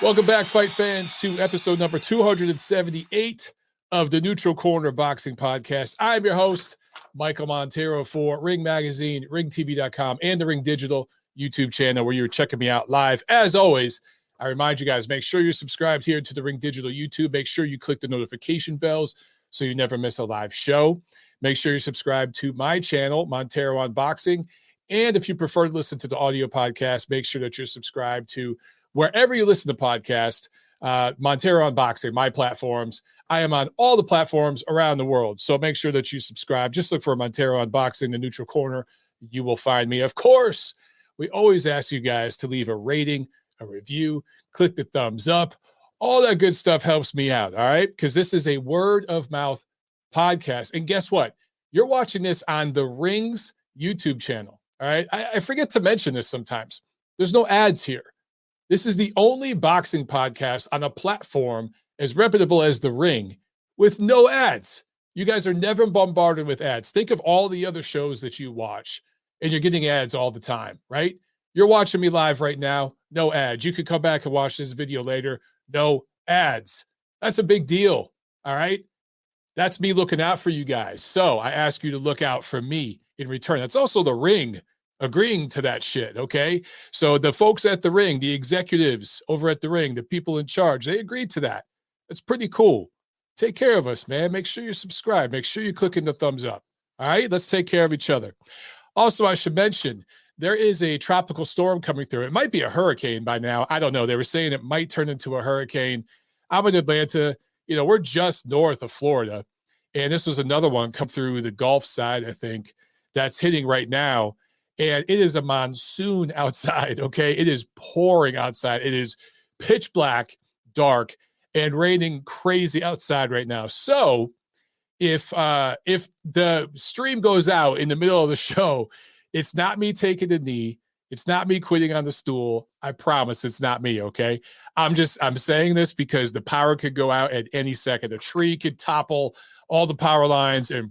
Welcome back, fight fans, to episode number 278 of the Neutral Corner Boxing Podcast. I'm your host, Michael Montero, for Ring Magazine, ringtv.com, and the Ring Digital YouTube channel where you're checking me out live. As always, I remind you guys, make sure you're subscribed here to the Ring Digital YouTube. Make sure you click the notification bells so you never miss a live show. Make sure you're subscribed to my channel, Montero on Boxing. And if you prefer to listen to the audio podcast, make sure that you're subscribed to wherever you listen to podcasts, Montero on Boxing, my platforms. I am on all the platforms around the world. So make sure that you subscribe. Just look for Montero on Boxing, the Neutral Corner. You will find me. Of course, we always ask you guys to leave a rating, a review, click the thumbs up. All that good stuff helps me out, all right? Because this is a word of mouth podcast. And guess what? You're watching this on the Ring's YouTube channel, all right? I forget to mention this sometimes. There's no ads here. This is the only boxing podcast on a platform as reputable as The Ring with no ads. You guys are never bombarded with ads. Think of all the other shows that you watch, and you're getting ads all the time, right? You're watching me live right now, no ads. You could come back and watch this video later, no ads. That's a big deal, all right? That's me looking out for you guys. So I ask you to look out for me in return. That's also The Ring agreeing to that shit, okay? So the folks at The Ring, the executives over at The Ring, the people in charge, they agreed to that. That's pretty cool. Take care of us, man. Make sure you're subscribed. Make sure you're clicking the thumbs up. All right? Let's take care of each other. Also, I should mention, there is a tropical storm coming through. It might be a hurricane by now. I don't know. They were saying it might turn into a hurricane. I'm in Atlanta. You know, we're just north of Florida. And this was another one come through the Gulf side, I think, that's hitting right now. And it is a monsoon outside, okay? It is pouring outside. It is pitch black, dark, and raining crazy outside right now. So if the stream goes out in the middle of the show, it's not me taking a knee. It's not me quitting on the stool. I promise it's not me, okay? I'm saying this because the power could go out at any second. A tree could topple all the power lines, and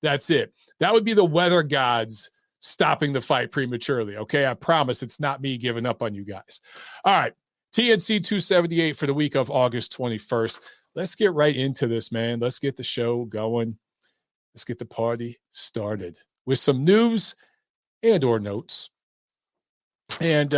that's it. That would be the weather gods stopping the fight prematurely, okay? I promise it's not me giving up on you guys. All right, TNC 278 for the week of August 21st. Let's get right into this, man. Let's get the show going. Let's get the party started with some news and or notes. And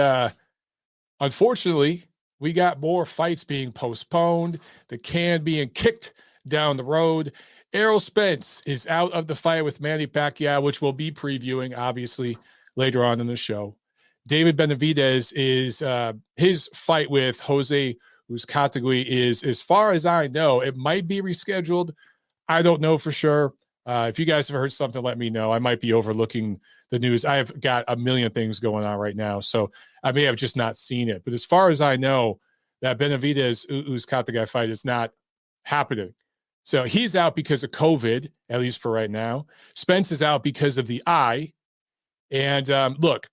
unfortunately, we got more fights being postponed, the can being kicked down the road. Errol Spence is out of the fight with Manny Pacquiao, which we'll be previewing, obviously, later on in the show. David Benavidez is his fight with Jose Uzcategui is, as far as I know, it might be rescheduled. I don't know for sure. If you guys have heard something, let me know. I might be overlooking the news. I have got a million things going on right now, so I may have just not seen it. But as far as I know, that Benavidez-Uzcategui fight is not happening. So he's out because of COVID, at least for right now. Spence is out because of the eye. And look,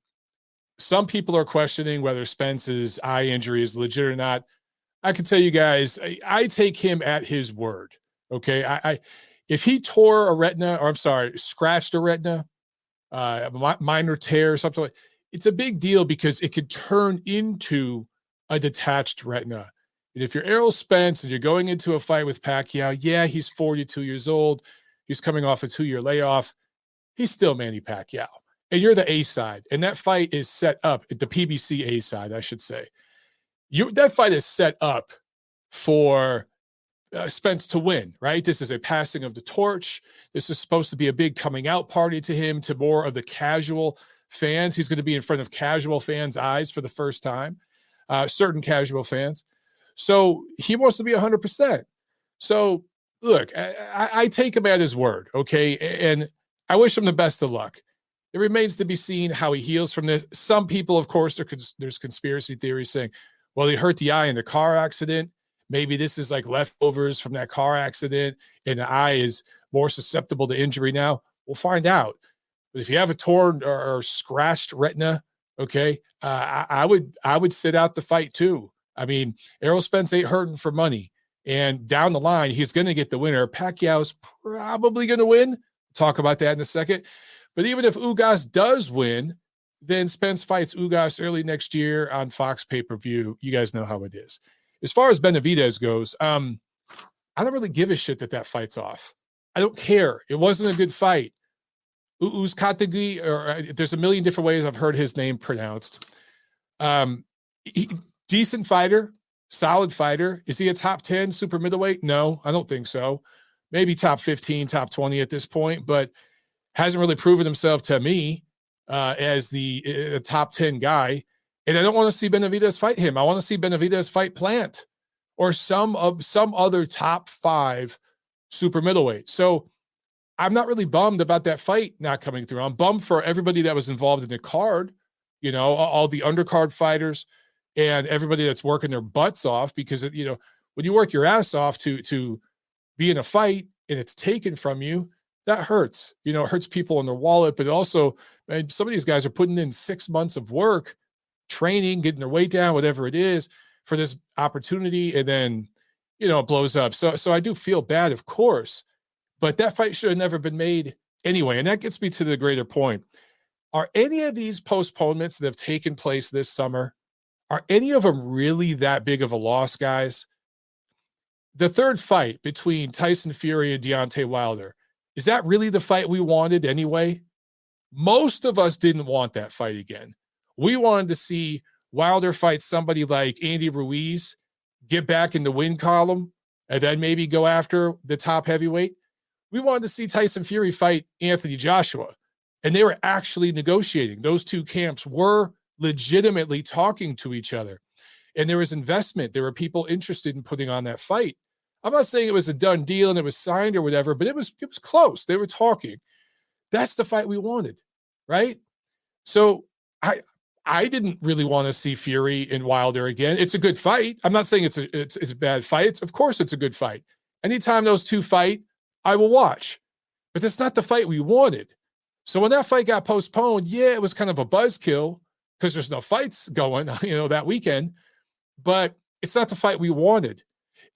some people are questioning whether Spence's eye injury is legit or not. I can tell you guys, I take him at his word, okay? If he tore a retina, or I'm sorry, scratched a retina, minor tear or something like, it's a big deal because it could turn into a detached retina. And if you're Errol Spence and you're going into a fight with Pacquiao, yeah, he's 42 years old. He's coming off a 2-year layoff. He's still Manny Pacquiao. And you're the A side. And that fight is set up, the PBC A side, I should say. That fight is set up for Spence to win, right? This is a passing of the torch. This is supposed to be a big coming out party to him, to more of the casual fans. He's going to be in front of casual fans' eyes for the first time, certain casual fans. So he wants to be 100%. So look, I take him at his word, okay? And I wish him the best of luck. It remains to be seen how he heals from this. Some people, of course, there's conspiracy theories saying, well, he hurt the eye in the car accident. Maybe this is like leftovers from that car accident, and the eye is more susceptible to injury now. We'll find out. But if you have a torn or scratched retina, okay, I would sit out the fight too. I mean, Errol Spence ain't hurting for money. And down the line, he's going to get the winner. Pacquiao's probably going to win. Talk about that in a second. But even if Ugas does win, then Spence fights Ugas early next year on Fox pay-per-view. You guys know how it is. As far as Benavidez goes, I don't really give a shit that fight's off. I don't care. It wasn't a good fight. Uzcategui, or there's a million different ways I've heard his name pronounced. Decent fighter, solid fighter. Is he a top 10 super middleweight? No, I don't think so. Maybe top 15, top 20 at this point, but hasn't really proven himself to me as the top 10 guy. And I don't want to see Benavidez fight him. I want to see Benavidez fight Plant or some other top 5 super middleweight. So I'm not really bummed about that fight not coming through. I'm bummed for everybody that was involved in the card, you know, all the undercard fighters and everybody that's working their butts off, because, you know, when you work your ass off to be in a fight and it's taken from you, that hurts. You know, it hurts people in their wallet, but also, man, some of these guys are putting in 6 months of work, training, getting their weight down, whatever it is, for this opportunity, and then, you know, it blows up. So I do feel bad, of course, but that fight should have never been made anyway. And that gets me to the greater point. Are any of these postponements that have taken place this summer, are any of them really that big of a loss, guys? The third fight between Tyson Fury and Deontay Wilder, is that really the fight we wanted anyway? Most of us didn't want that fight again. We wanted to see Wilder fight somebody like Andy Ruiz, get back in the win column, and then maybe go after the top heavyweight. We wanted to see Tyson Fury fight Anthony Joshua, and they were actually negotiating. Those two camps were legitimately talking to each other, and there was investment. There were people interested in putting on that fight. I'm not saying it was a done deal and it was signed or whatever, but it was close. They were talking. That's the fight we wanted, right? So I didn't really want to see Fury and Wilder again. It's a good fight. I'm not saying it's a bad fight. Of course it's a good fight. Anytime those two fight, I will watch. But that's not the fight we wanted. So when that fight got postponed, yeah, it was kind of a buzzkill because there's no fights going, you know, that weekend. But it's not the fight we wanted.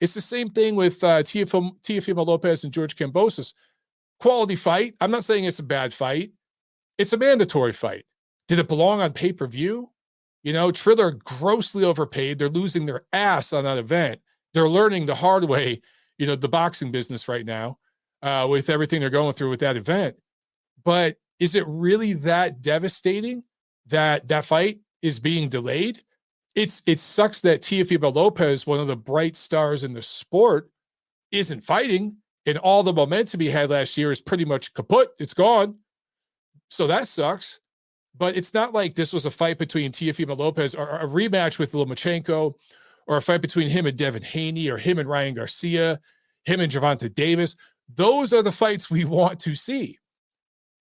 It's the same thing with Teofimo Lopez and George Kambosos. Quality fight. I'm not saying it's a bad fight. It's a mandatory fight. Did it belong on pay-per-view? You know, Triller grossly overpaid. They're losing their ass on that event. They're learning the hard way, you know, the boxing business right now with everything they're going through with that event. But is it really that devastating that that fight is being delayed? It sucks that Teofimo Lopez, one of the bright stars in the sport, isn't fighting, and all the momentum he had last year is pretty much kaput. It's gone. So that sucks. But it's not like this was a fight between Teofimo Lopez or a rematch with Lomachenko, or a fight between him and Devin Haney, or him and Ryan Garcia, him and Gervonta Davis. Those are the fights we want to see.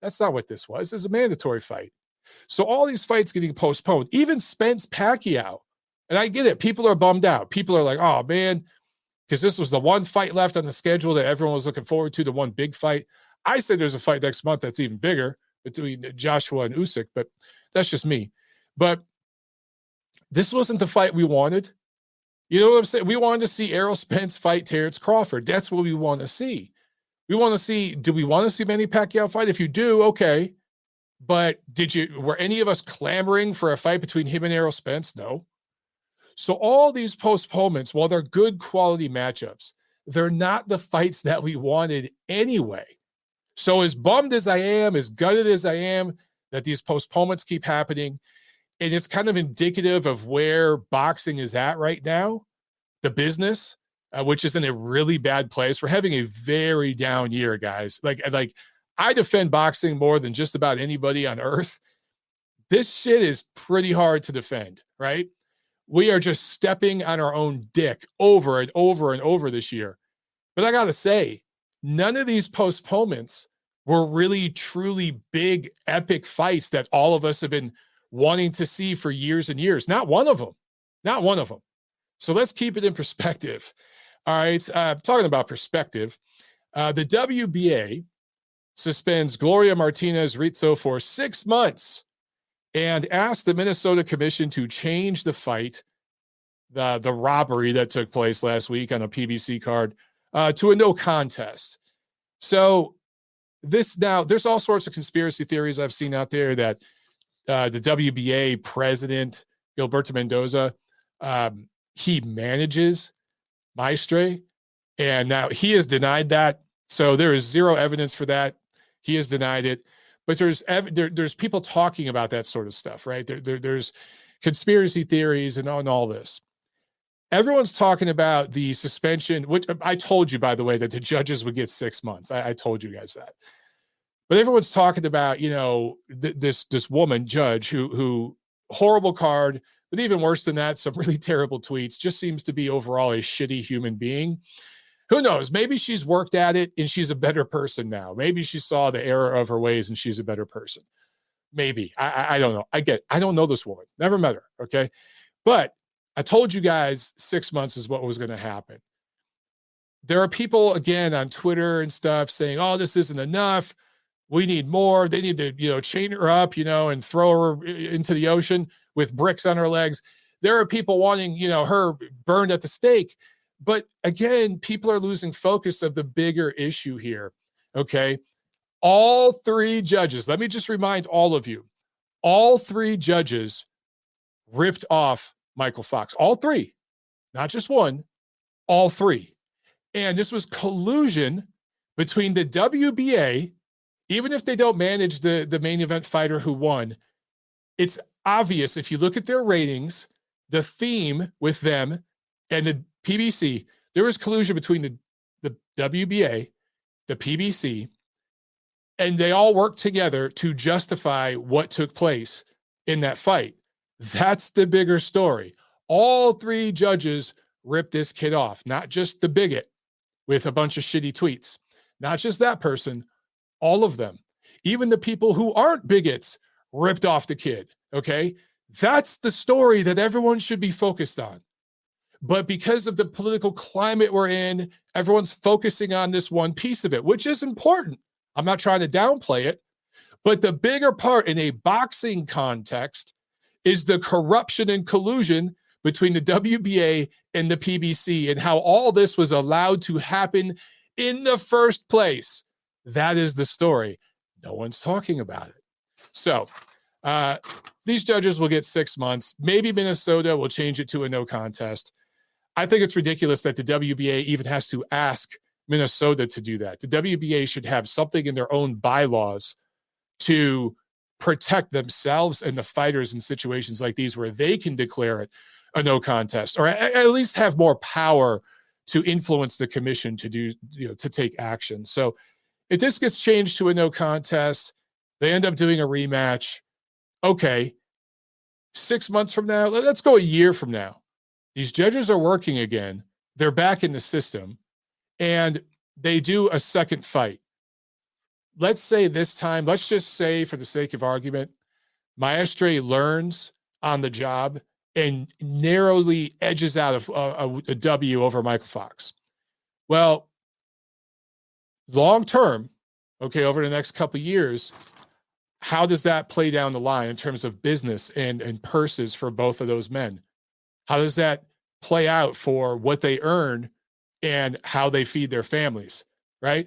That's not what this was. This is a mandatory fight. So all these fights getting postponed, even Spence Pacquiao. And I get it. People are bummed out. People are like, oh, man, because this was the one fight left on the schedule that everyone was looking forward to, the one big fight. I said there's a fight next month that's even bigger between Joshua and Usyk, but that's just me. But this wasn't the fight we wanted. You know what I'm saying? We wanted to see Errol Spence fight Terrence Crawford. That's what we want to see. We want to see, do we want to see Manny Pacquiao fight? If you do, okay. But were any of us clamoring for a fight between him and Errol Spence? No. So all these postponements, while they're good quality matchups, they're not the fights that we wanted anyway. So as bummed as I am, as gutted as I am that these postponements keep happening, and it's kind of indicative of where boxing is at right now, the business, which is in a really bad place. We're having a very down year, guys. Like I defend boxing more than just about anybody on earth. This shit is pretty hard to defend, right? We are just stepping on our own dick over and over and over this year. But I got to say, none of these postponements were really, truly big, epic fights that all of us have been wanting to see for years and years. Not one of them. Not one of them. So let's keep it in perspective. All right. Talking about perspective, the WBA suspends Gloria Martinez-Rizzo for 6 months and asked the Minnesota Commission to change the fight, the robbery that took place last week on a PBC card, to a no contest. So this now, there's all sorts of conspiracy theories I've seen out there that the WBA president, Gilberto Mendoza, he manages Maestre, and now he has denied that. So there is zero evidence for that. He has denied it. But there's people talking about that sort of stuff, right? There's conspiracy theories and all this. Everyone's talking about the suspension, which I told you, by the way, that the judges would get 6 months. I told you guys that. But everyone's talking about, this woman judge who horrible card, but even worse than that, some really terrible tweets, just seems to be overall a shitty human being. Who knows? Maybe she's worked at it and she's a better person now. Maybe she saw the error of her ways and she's a better person. Maybe. I don't know. I don't know this woman. Never met her. Okay. But I told you guys 6 months is what was going to happen. There are people, again, on Twitter and stuff saying, oh, this isn't enough. We need more. They need to, chain her up, and throw her into the ocean with bricks on her legs. There are people wanting, her burned at the stake. But again, people are losing focus of the bigger issue here. Okay. All three judges, let me just remind all of you, all three judges ripped off Michael Fox. All three, not just one, all three. And this was collusion between the WBA, even if they don't manage the main event fighter who won. It's obvious if you look at their ratings, the theme with them and the PBC, there was collusion between the WBA, the PBC, and they all worked together to justify what took place in that fight. That's the bigger story. All three judges ripped this kid off, not just the bigot with a bunch of shitty tweets, not just that person, all of them. Even the people who aren't bigots ripped off the kid, okay? That's the story that everyone should be focused on. But because of the political climate we're in, everyone's focusing on this one piece of it, which is important. I'm not trying to downplay it. But the bigger part in a boxing context is the corruption and collusion between the WBA and the PBC and how all this was allowed to happen in the first place. That is the story. No one's talking about it. So these judges will get 6 months. Maybe Minnesota will change it to a no contest. I think it's ridiculous that the WBA even has to ask Minnesota to do that. The WBA should have something in their own bylaws to protect themselves and the fighters in situations like these where they can declare it a no contest, or at least have more power to influence the commission to do, to take action. So if this gets changed to a no contest, they end up doing a rematch. Okay. 6 months from now, let's go a year from now. These judges are working again. They're back in the system and they do a second fight. Let's say this time, let's just say for the sake of argument, Maestre learns on the job and narrowly edges out of a W over Michael Fox. Well, long term, okay, over the next couple of years, how does that play down the line in terms of business and purses for both of those men? How does that play out for what they earn and how they feed their families, right?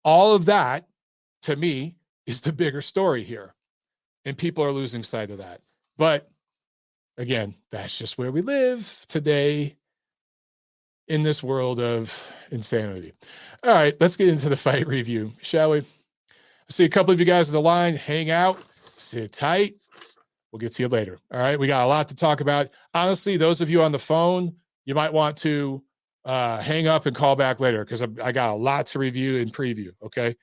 All of that, to me, is the bigger story here. And people are losing sight of that. But again, that's just where we live today in this world of insanity. All right, let's get into the fight review, shall we? I see a couple of you guys on the line. Hang out, sit tight. We'll get to you later. All right, we got a lot to talk about. Honestly, those of you on the phone, you might want to hang up and call back later because I got a lot to review and preview, okay?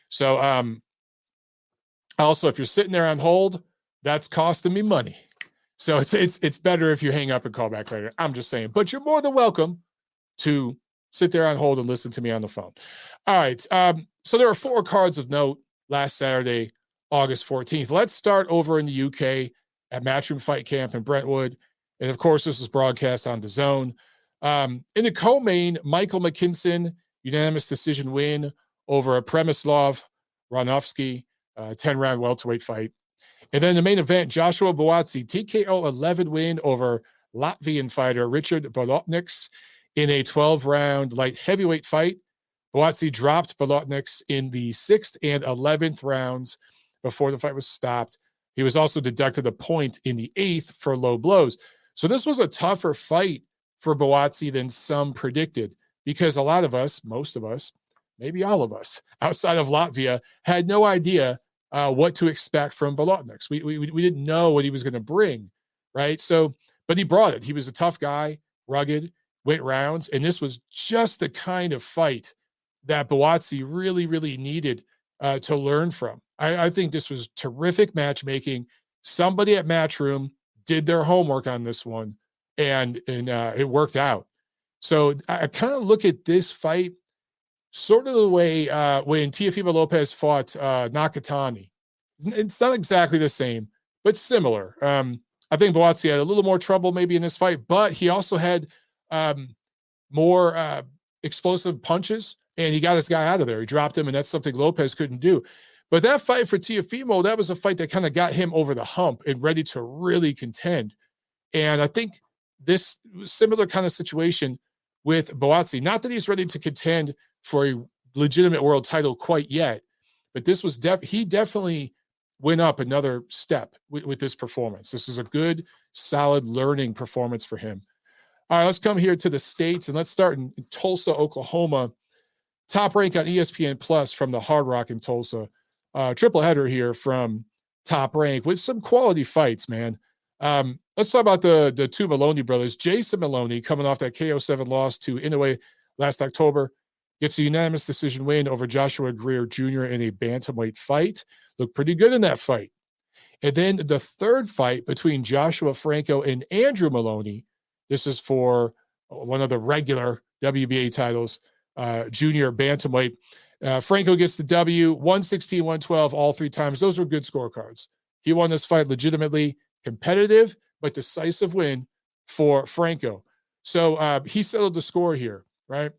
So also, if you're sitting there on hold, that's costing me money. So it's better if you hang up and call back later. I'm just saying. But you're more than welcome to sit there on hold and listen to me on the phone. All right. So there are 4 cards of note last Saturday, August 14th. Let's start over in the UK at Matchroom Fight Camp in Brentwood. And of course, this is broadcast on the Zone. In the co-main, Michael McKinson, unanimous decision win over Przemysław Ranowski, 10-round welterweight fight. And then the main event, Joshua Buatsi, TKO 11 win over Latvian fighter Richard Bolotniks in a 12-round light heavyweight fight. Buatsi dropped Bolotniks in the 6th and 11th rounds before the fight was stopped. He was also deducted a point in the 8th for low blows. So this was a tougher fight for Buatsi than some predicted, because a lot of us, most of us, maybe all of us, outside of Latvia, had no idea what to expect from Bolotniks. We didn't know what he was going to bring, right? So, but he brought it. He was a tough guy, rugged, went rounds, and this was just the kind of fight that Buatsi really, really needed to learn from. I think this was terrific matchmaking. Somebody at Matchroom did their homework on this one, and it worked out. So I kind of look at this fight sort of the way when Teofimo Lopez fought Nakatani. It's not exactly the same, but similar. I think Buatsi had a little more trouble maybe in this fight, but he also had more explosive punches, and he got his guy out of there. He dropped him, and that's something Lopez couldn't do. But that fight for Teofimo, that was a fight that kind of got him over the hump and ready to really contend. And I think this similar kind of situation with Buatsi, not that he's ready to contend for a legitimate world title quite yet, but this was he definitely went up another step with this performance. This is a good, solid learning performance for him. All right, let's come here to the States, and let's start in Tulsa, Oklahoma. Top Rank on ESPN Plus from the Hard Rock in Tulsa. Triple header here from Top Rank with some quality fights, man. Let's talk about the two Maloney brothers. Jason Maloney, coming off that KO7 loss to Inoue last October, gets a unanimous decision win over Joshua Guerrero Jr. in a bantamweight fight. Looked pretty good in that fight. And then the third fight between Joshua Franco and Andrew Maloney. This is for one of the regular WBA titles, junior bantamweight. Franco gets the W, 116, 112 all three times. Those were good scorecards. He won this fight legitimately, competitive, but decisive win for Franco. So he settled the score here, right?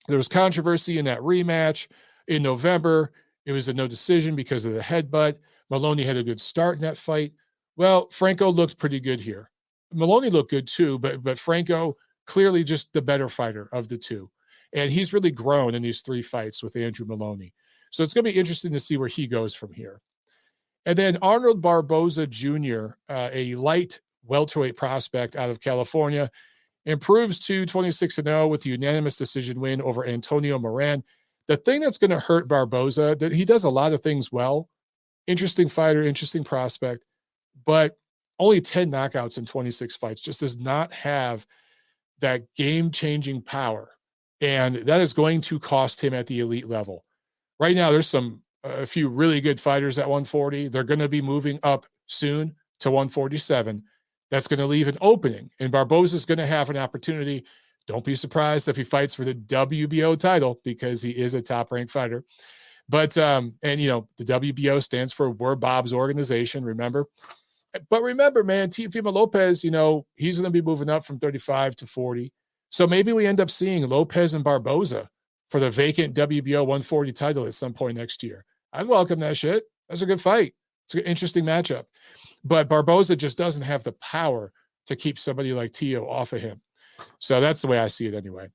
There was controversy in that rematch in November. It was a no decision because of the headbutt. Maloney had a good start in that fight. Well, Franco looked pretty good here. Maloney looked good too, but Franco clearly just the better fighter of the two. And he's really grown in these three fights with Andrew Maloney. So it's going to be interesting to see where he goes from here. And then Arnold Barboza Jr., a light welterweight prospect out of California, improves to 26-0 with a unanimous decision win over Antonio Moran. The thing that's going to hurt Barboza, that he does a lot of things well. Interesting fighter, interesting prospect, but only 10 knockouts in 26 fights, just does not have that game-changing power. And that is going to cost him at the elite level. Right now, there's a few really good fighters at 140. They're going to be moving up soon to 147. That's going to leave an opening, and Barboza is going to have an opportunity. Don't be surprised if he fights for the WBO title, because he is a top-ranked fighter. But, and you know, the WBO stands for We're Bob's Organization, remember? But remember, man, Teofimo Lopez, you know, he's going to be moving up from 35 to 40. So maybe we end up seeing Lopez and Barboza for the vacant WBO 140 title at some point next year. I'd welcome that shit. That's a good fight. It's an interesting matchup. But Barboza just doesn't have the power to keep somebody like Teo off of him. So that's the way I see it anyway.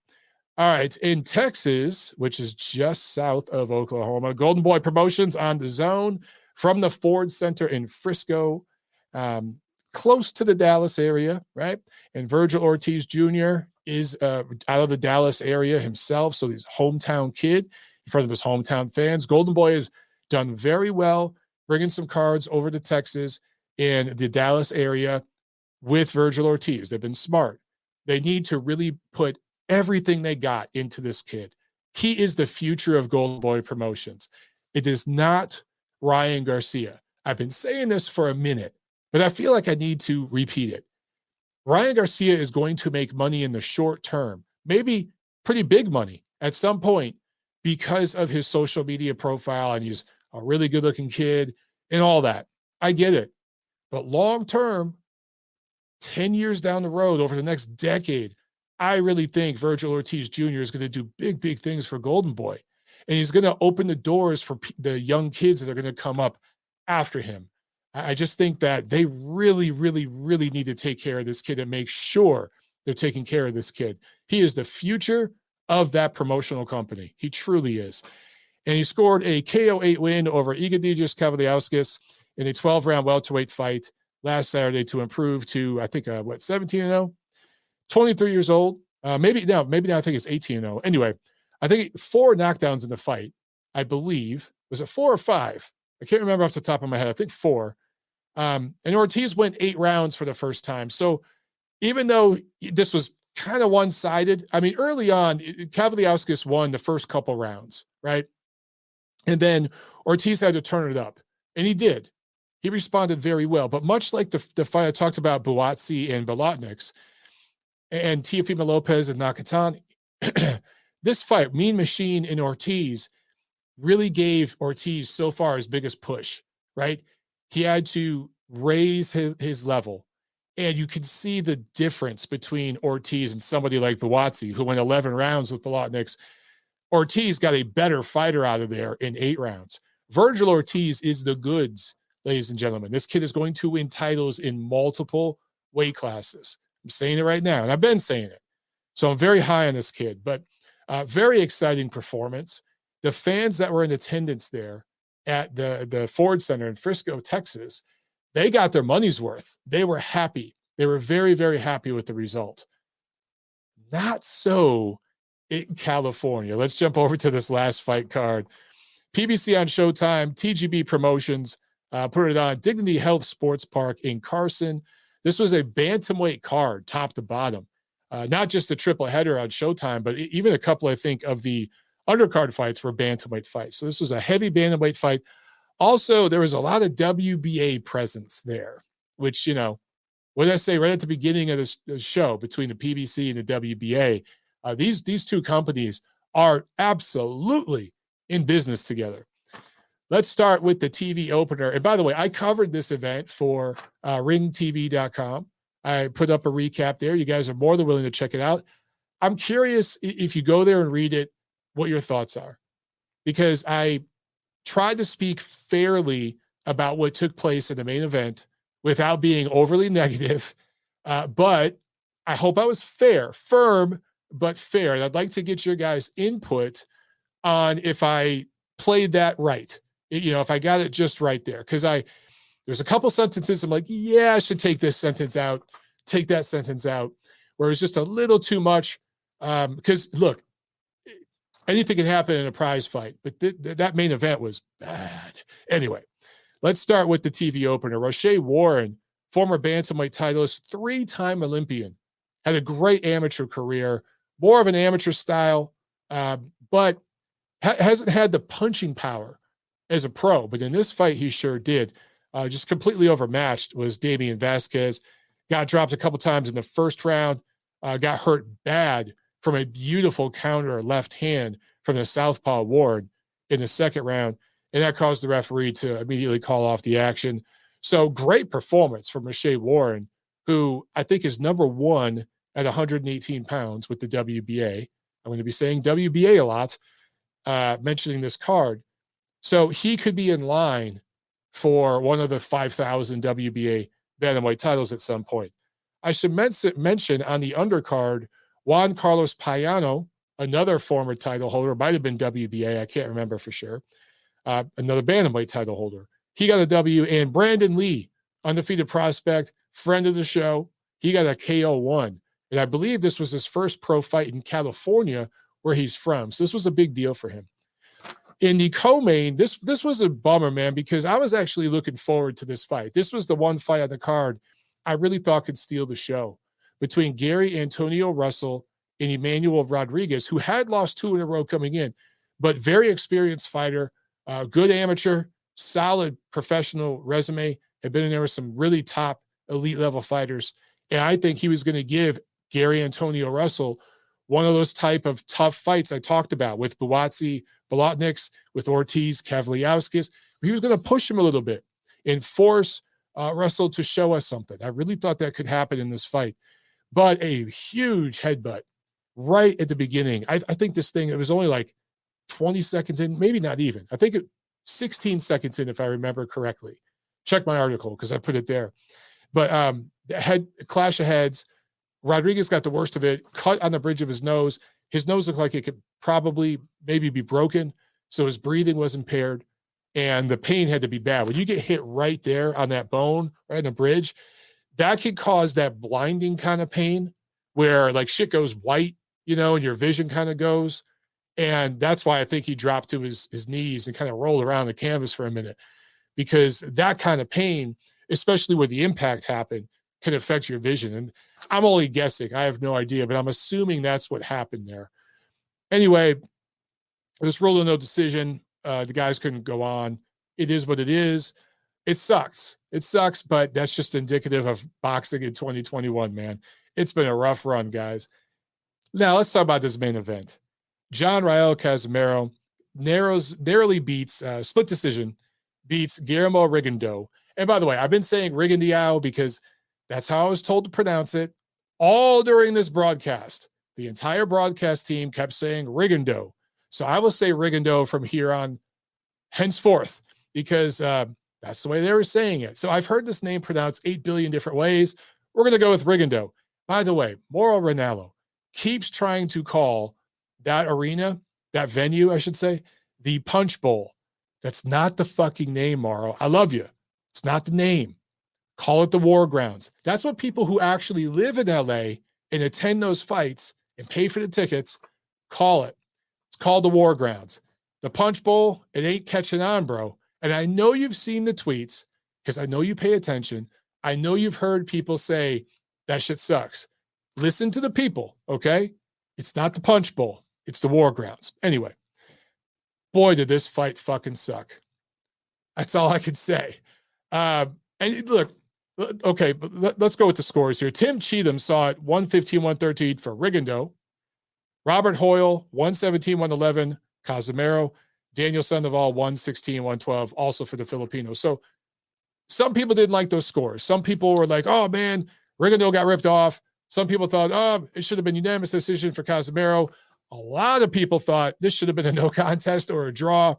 All right. In Texas, which is just south of Oklahoma, Golden Boy Promotions on the zone from the Ford Center in Frisco, close to the Dallas area, right? And Virgil Ortiz Jr. is out of the Dallas area himself, so he's a hometown kid in front of his hometown fans. Golden Boy has done very well bringing some cards over to Texas in the Dallas area with Virgil Ortiz. They've been smart. They need to really put everything they got into this kid. He is the future of Golden Boy Promotions. It is not Ryan Garcia. I've been saying this for a minute, but I feel like I need to repeat it. Ryan Garcia is going to make money in the short term, maybe pretty big money at some point, because of his social media profile, and he's a really good-looking kid and all that. I get it. But long term, 10 years down the road, over the next decade, I really think Virgil Ortiz Jr. is going to do big, big things for Golden Boy. And he's going to open the doors for the young kids that are going to come up after him. I just think that they really, really, really need to take care of this kid and make sure they're taking care of this kid. He is the future of that promotional company. He truly is. And he scored a KO8 win over Egidijus Kavaliauskas in a 12-round welterweight fight last Saturday to improve to, I think, 17-0? 23 years old. Maybe now I think it's 18-0. Anyway, I think 4 knockdowns in the fight, I believe. Was it 4 or 5? I can't remember off the top of my head. I think 4. And Ortiz went 8 rounds for the first time. So even though this was kind of one-sided, I mean, early on, Kavaliauskas won the first couple rounds, right? And then Ortiz had to turn it up. And he did. He responded very well. But much like the fight I talked about, Buatsi and Bolotniks, and Teofimo Lopez and Nakatan, this fight, Mean Machine and Ortiz, really gave Ortiz so far his biggest push, right? He had to raise his level. And you can see the difference between Ortiz and somebody like Buatsi, who went 11 rounds with Bolotniks. Ortiz got a better fighter out of there in 8 rounds. Virgil Ortiz is the goods, ladies and gentlemen. This kid is going to win titles in multiple weight classes. I'm saying it right now, and I've been saying it. So I'm very high on this kid, but very exciting performance. The fans that were in attendance there at the Ford Center in Frisco, Texas, they got their money's worth. They were happy. They were very, very happy with the result. Not so in California. Let's jump over to this last fight card. PBC on Showtime, TGB Promotions, put it on Dignity Health Sports Park in Carson. This was a bantamweight card, top to bottom. Not just a triple header on Showtime, but even a couple, I think, of the undercard fights were bantamweight fights. So this was a heavy bantamweight fight. Also, there was a lot of WBA presence there, which, what did I say right at the beginning of this show between the PBC and the WBA? These two companies are absolutely in business together. Let's start with the TV opener. And by the way, I covered this event for ringtv.com. I put up a recap there. You guys are more than willing to check it out. I'm curious if you go there and read it, what your thoughts are. Because I tried to speak fairly about what took place in the main event without being overly negative. But I hope I was fair, firm, but fair. And I'd like to get your guys' input on if I played that right. If I got it just right there. Because there's a couple sentences I'm like, yeah, I should take this sentence out, take that sentence out, where it's just a little too much. Because, look, anything can happen in a prize fight, but that main event was bad. Anyway, let's start with the TV opener. Rochet Warren, former bantamweight titleist, 3-time Olympian, had a great amateur career, more of an amateur style, but hasn't had the punching power as a pro. But in this fight, he sure did. Just completely overmatched was Damian Vasquez. Got dropped a couple times in the first round, got hurt bad from a beautiful counter left hand from the southpaw Warren in the second round, and that caused the referee to immediately call off the action. So great performance from Rochet Warren, who I think is number 1 at 118 pounds with the WBA. I'm going to be saying WBA a lot, mentioning this card. So he could be in line for one of the 5,000 WBA bantamweight titles at some point. I should mention on the undercard, Juan Carlos Payano, another former title holder, might have been WBA, I can't remember for sure, another bantamweight title holder. He got a W, and Brandon Lee, undefeated prospect, friend of the show, he got a KO1. And I believe this was his first pro fight in California, where he's from. So this was a big deal for him. In the co-main, this was a bummer, man, because I was actually looking forward to this fight. This was the one fight on the card I really thought could steal the show, between Gary Antonio Russell and Emmanuel Rodriguez, who had lost 2 in a row coming in, but very experienced fighter, good amateur, solid professional resume, had been in there with some really top elite level fighters. And I think he was going to give Gary Antonio Russell one of those type of tough fights I talked about with Buatsi, Bolotniks, with Ortiz, Kavaliauskas. He was going to push him a little bit and force Russell to show us something. I really thought that could happen in this fight. But a huge headbutt right at the beginning. I think this thing, it was only like 20 seconds in, maybe not even. I think 16 seconds in, if I remember correctly. Check my article because I put it there. But clash of heads. Rodriguez got the worst of it, cut on the bridge of his nose. His nose looked like it could probably maybe be broken, so his breathing was impaired. and the pain had to be bad. When you get hit right there on that bone, right in the bridge, that could cause that blinding kind of pain where like shit goes white, and your vision kind of goes. And that's why I think he dropped to his knees and kind of rolled around the canvas for a minute, because that kind of pain, especially where the impact happened, can affect your vision. And I'm only guessing. I have no idea, but I'm assuming that's what happened there. Anyway, it was ruled a no decision. The guys couldn't go on. It is what it is. It sucks. It sucks, but that's just indicative of boxing in 2021, man. It's been a rough run, guys. Now, let's talk about this main event. John Riel Casimero narrowly beats, split decision, beats Guillermo Rigondeaux. And by the way, I've been saying Rigondeaux because that's how I was told to pronounce it all during this broadcast. The entire broadcast team kept saying Rigondeaux. So I will say Rigondeaux from here on henceforth, because that's the way they were saying it. So I've heard this name pronounced 8 billion different ways. We're going to go with Rigondeaux. By the way, Mauro Ranallo keeps trying to call that arena, that venue, I should say, the Punch Bowl. That's not the fucking name, Mauro. I love you. It's not the name. Call it the War Grounds. That's what people who actually live in LA and attend those fights and pay for the tickets call it. It's called the War Grounds. The Punch Bowl, it ain't catching on, bro. And I know you've seen the tweets because I know you pay attention. I know you've heard people say that shit sucks. Listen to the people, okay? It's not the Punch Bowl. It's the War Grounds. Anyway, boy, did this fight fucking suck. That's all I can say. And look, okay, but let's go with the scores here. Tim Cheatham saw it 115-113 for Rigondeaux. Robert Hoyle, 117-111, Casimero. Daniel Sandoval, 116-112, also for the Filipinos. So some people didn't like those scores. Some people were like, oh, man, Rigondeaux got ripped off. Some people thought, oh, it should have been unanimous decision for Casimero. A lot of people thought this should have been a no contest or a draw.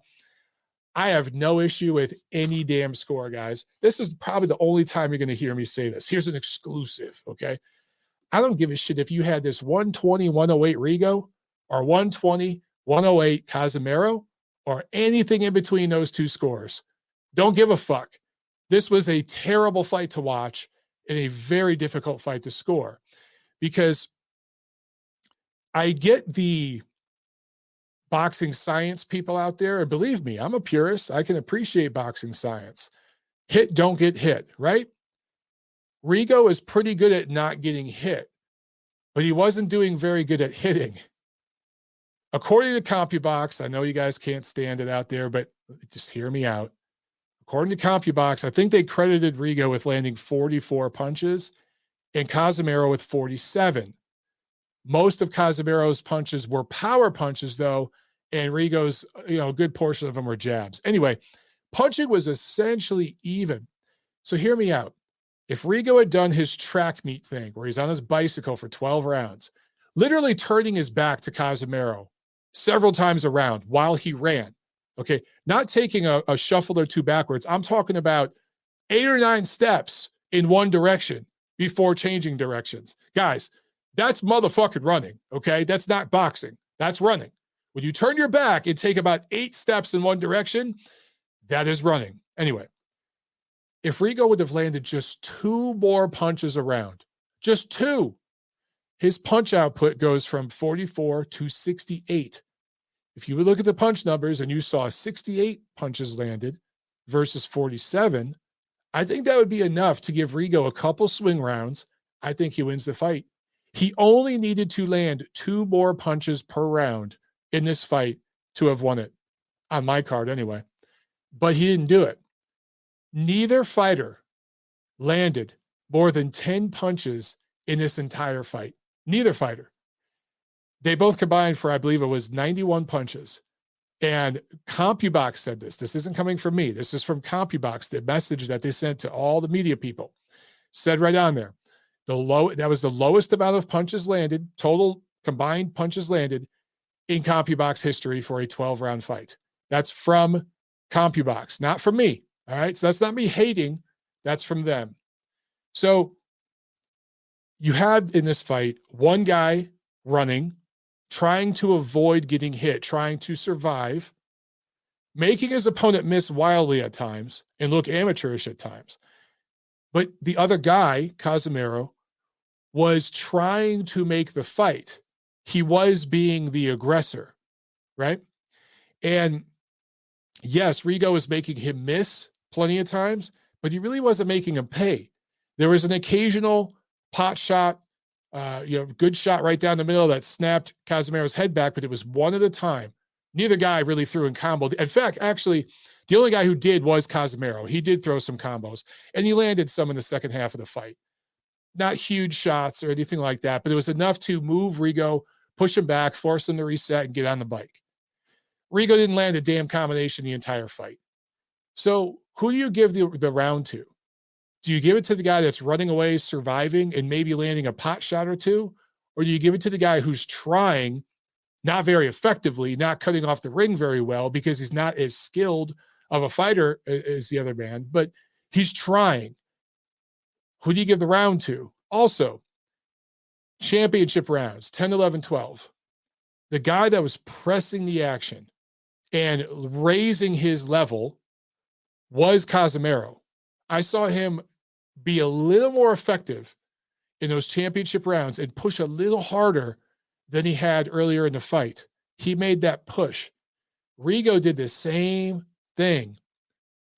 I have no issue with any damn score, guys. This is probably the only time you're going to hear me say this. Here's an exclusive, okay? I don't give a shit if you had this 120-108 Rigo or 120-108 Casimero or anything in between those two scores. Don't give a fuck. This was a terrible fight to watch and a very difficult fight to score, because I get the boxing science people out there, and believe me, I'm a purist. I can appreciate boxing science. Hit, don't get hit, right? Rigo is pretty good at not getting hit, but he wasn't doing very good at hitting. According to CompuBox, I know you guys can't stand it out there, but just hear me out. According to CompuBox, I think they credited Rigo with landing 44 punches and Casimero with 47. Most of Casimero's punches were power punches, though, and Rigo's, a good portion of them were jabs. Anyway, punching was essentially even. So hear me out. If Rigo had done his track meet thing, where he's on his bicycle for 12 rounds, literally turning his back to Casimero several times around while he ran, okay, not taking a shuffle or two backwards. I'm talking about 8 or 9 steps in one direction before changing directions. Guys, that's motherfucking running, okay? That's not boxing. That's running. When you turn your back and take about 8 steps in one direction, that is running. Anyway, if Rigo would have landed just 2 more punches around, just 2, his punch output goes from 44 to 68. If you would look at the punch numbers and you saw 68 punches landed versus 47, I think that would be enough to give Rigo a couple swing rounds. I think he wins the fight. He only needed to land 2 more punches per round in this fight to have won it, on my card anyway. But he didn't do it. Neither fighter landed more than 10 punches in this entire fight. Neither fighter. They both combined for, I believe it was 91 punches. And CompuBox said this. This isn't coming from me. This is from CompuBox, the message that they sent to all the media people. Said right on there. That was the lowest amount of punches landed, total combined punches landed in CompuBox history for a 12-round fight. That's from CompuBox, not from me. All right. So that's not me hating. That's from them. So you had in this fight one guy running, trying to avoid getting hit, trying to survive. making his opponent miss wildly at times and look amateurish at times. But the other guy, Casimero, was trying to make the fight. He was being the aggressor, right? And yes, Rigo was making him miss plenty of times, but he really wasn't making him pay. There was an occasional pot shot, good shot right down the middle that snapped Casimero's head back, but it was one at a time. Neither guy really threw in combo. In fact, actually, the only guy who did was Casimero. He did throw some combos, and he landed some in the second half of the fight. Not huge shots or anything like that, but it was enough to move Rigo, push him back, force him to reset, and get on the bike. Rigo didn't land a damn combination the entire fight. So who do you give the round to? Do you give it to the guy that's running away, surviving, and maybe landing a pot shot or two? Or do you give it to the guy who's trying, not very effectively, not cutting off the ring very well because he's not as skilled of a fighter as the other man, but he's trying? Who do you give the round to? Also, championship rounds, 10, 11, 12. The guy that was pressing the action and raising his level was Casimero. I saw him be a little more effective in those championship rounds and push a little harder than he had earlier in the fight. He made that push. Rigo did the same thing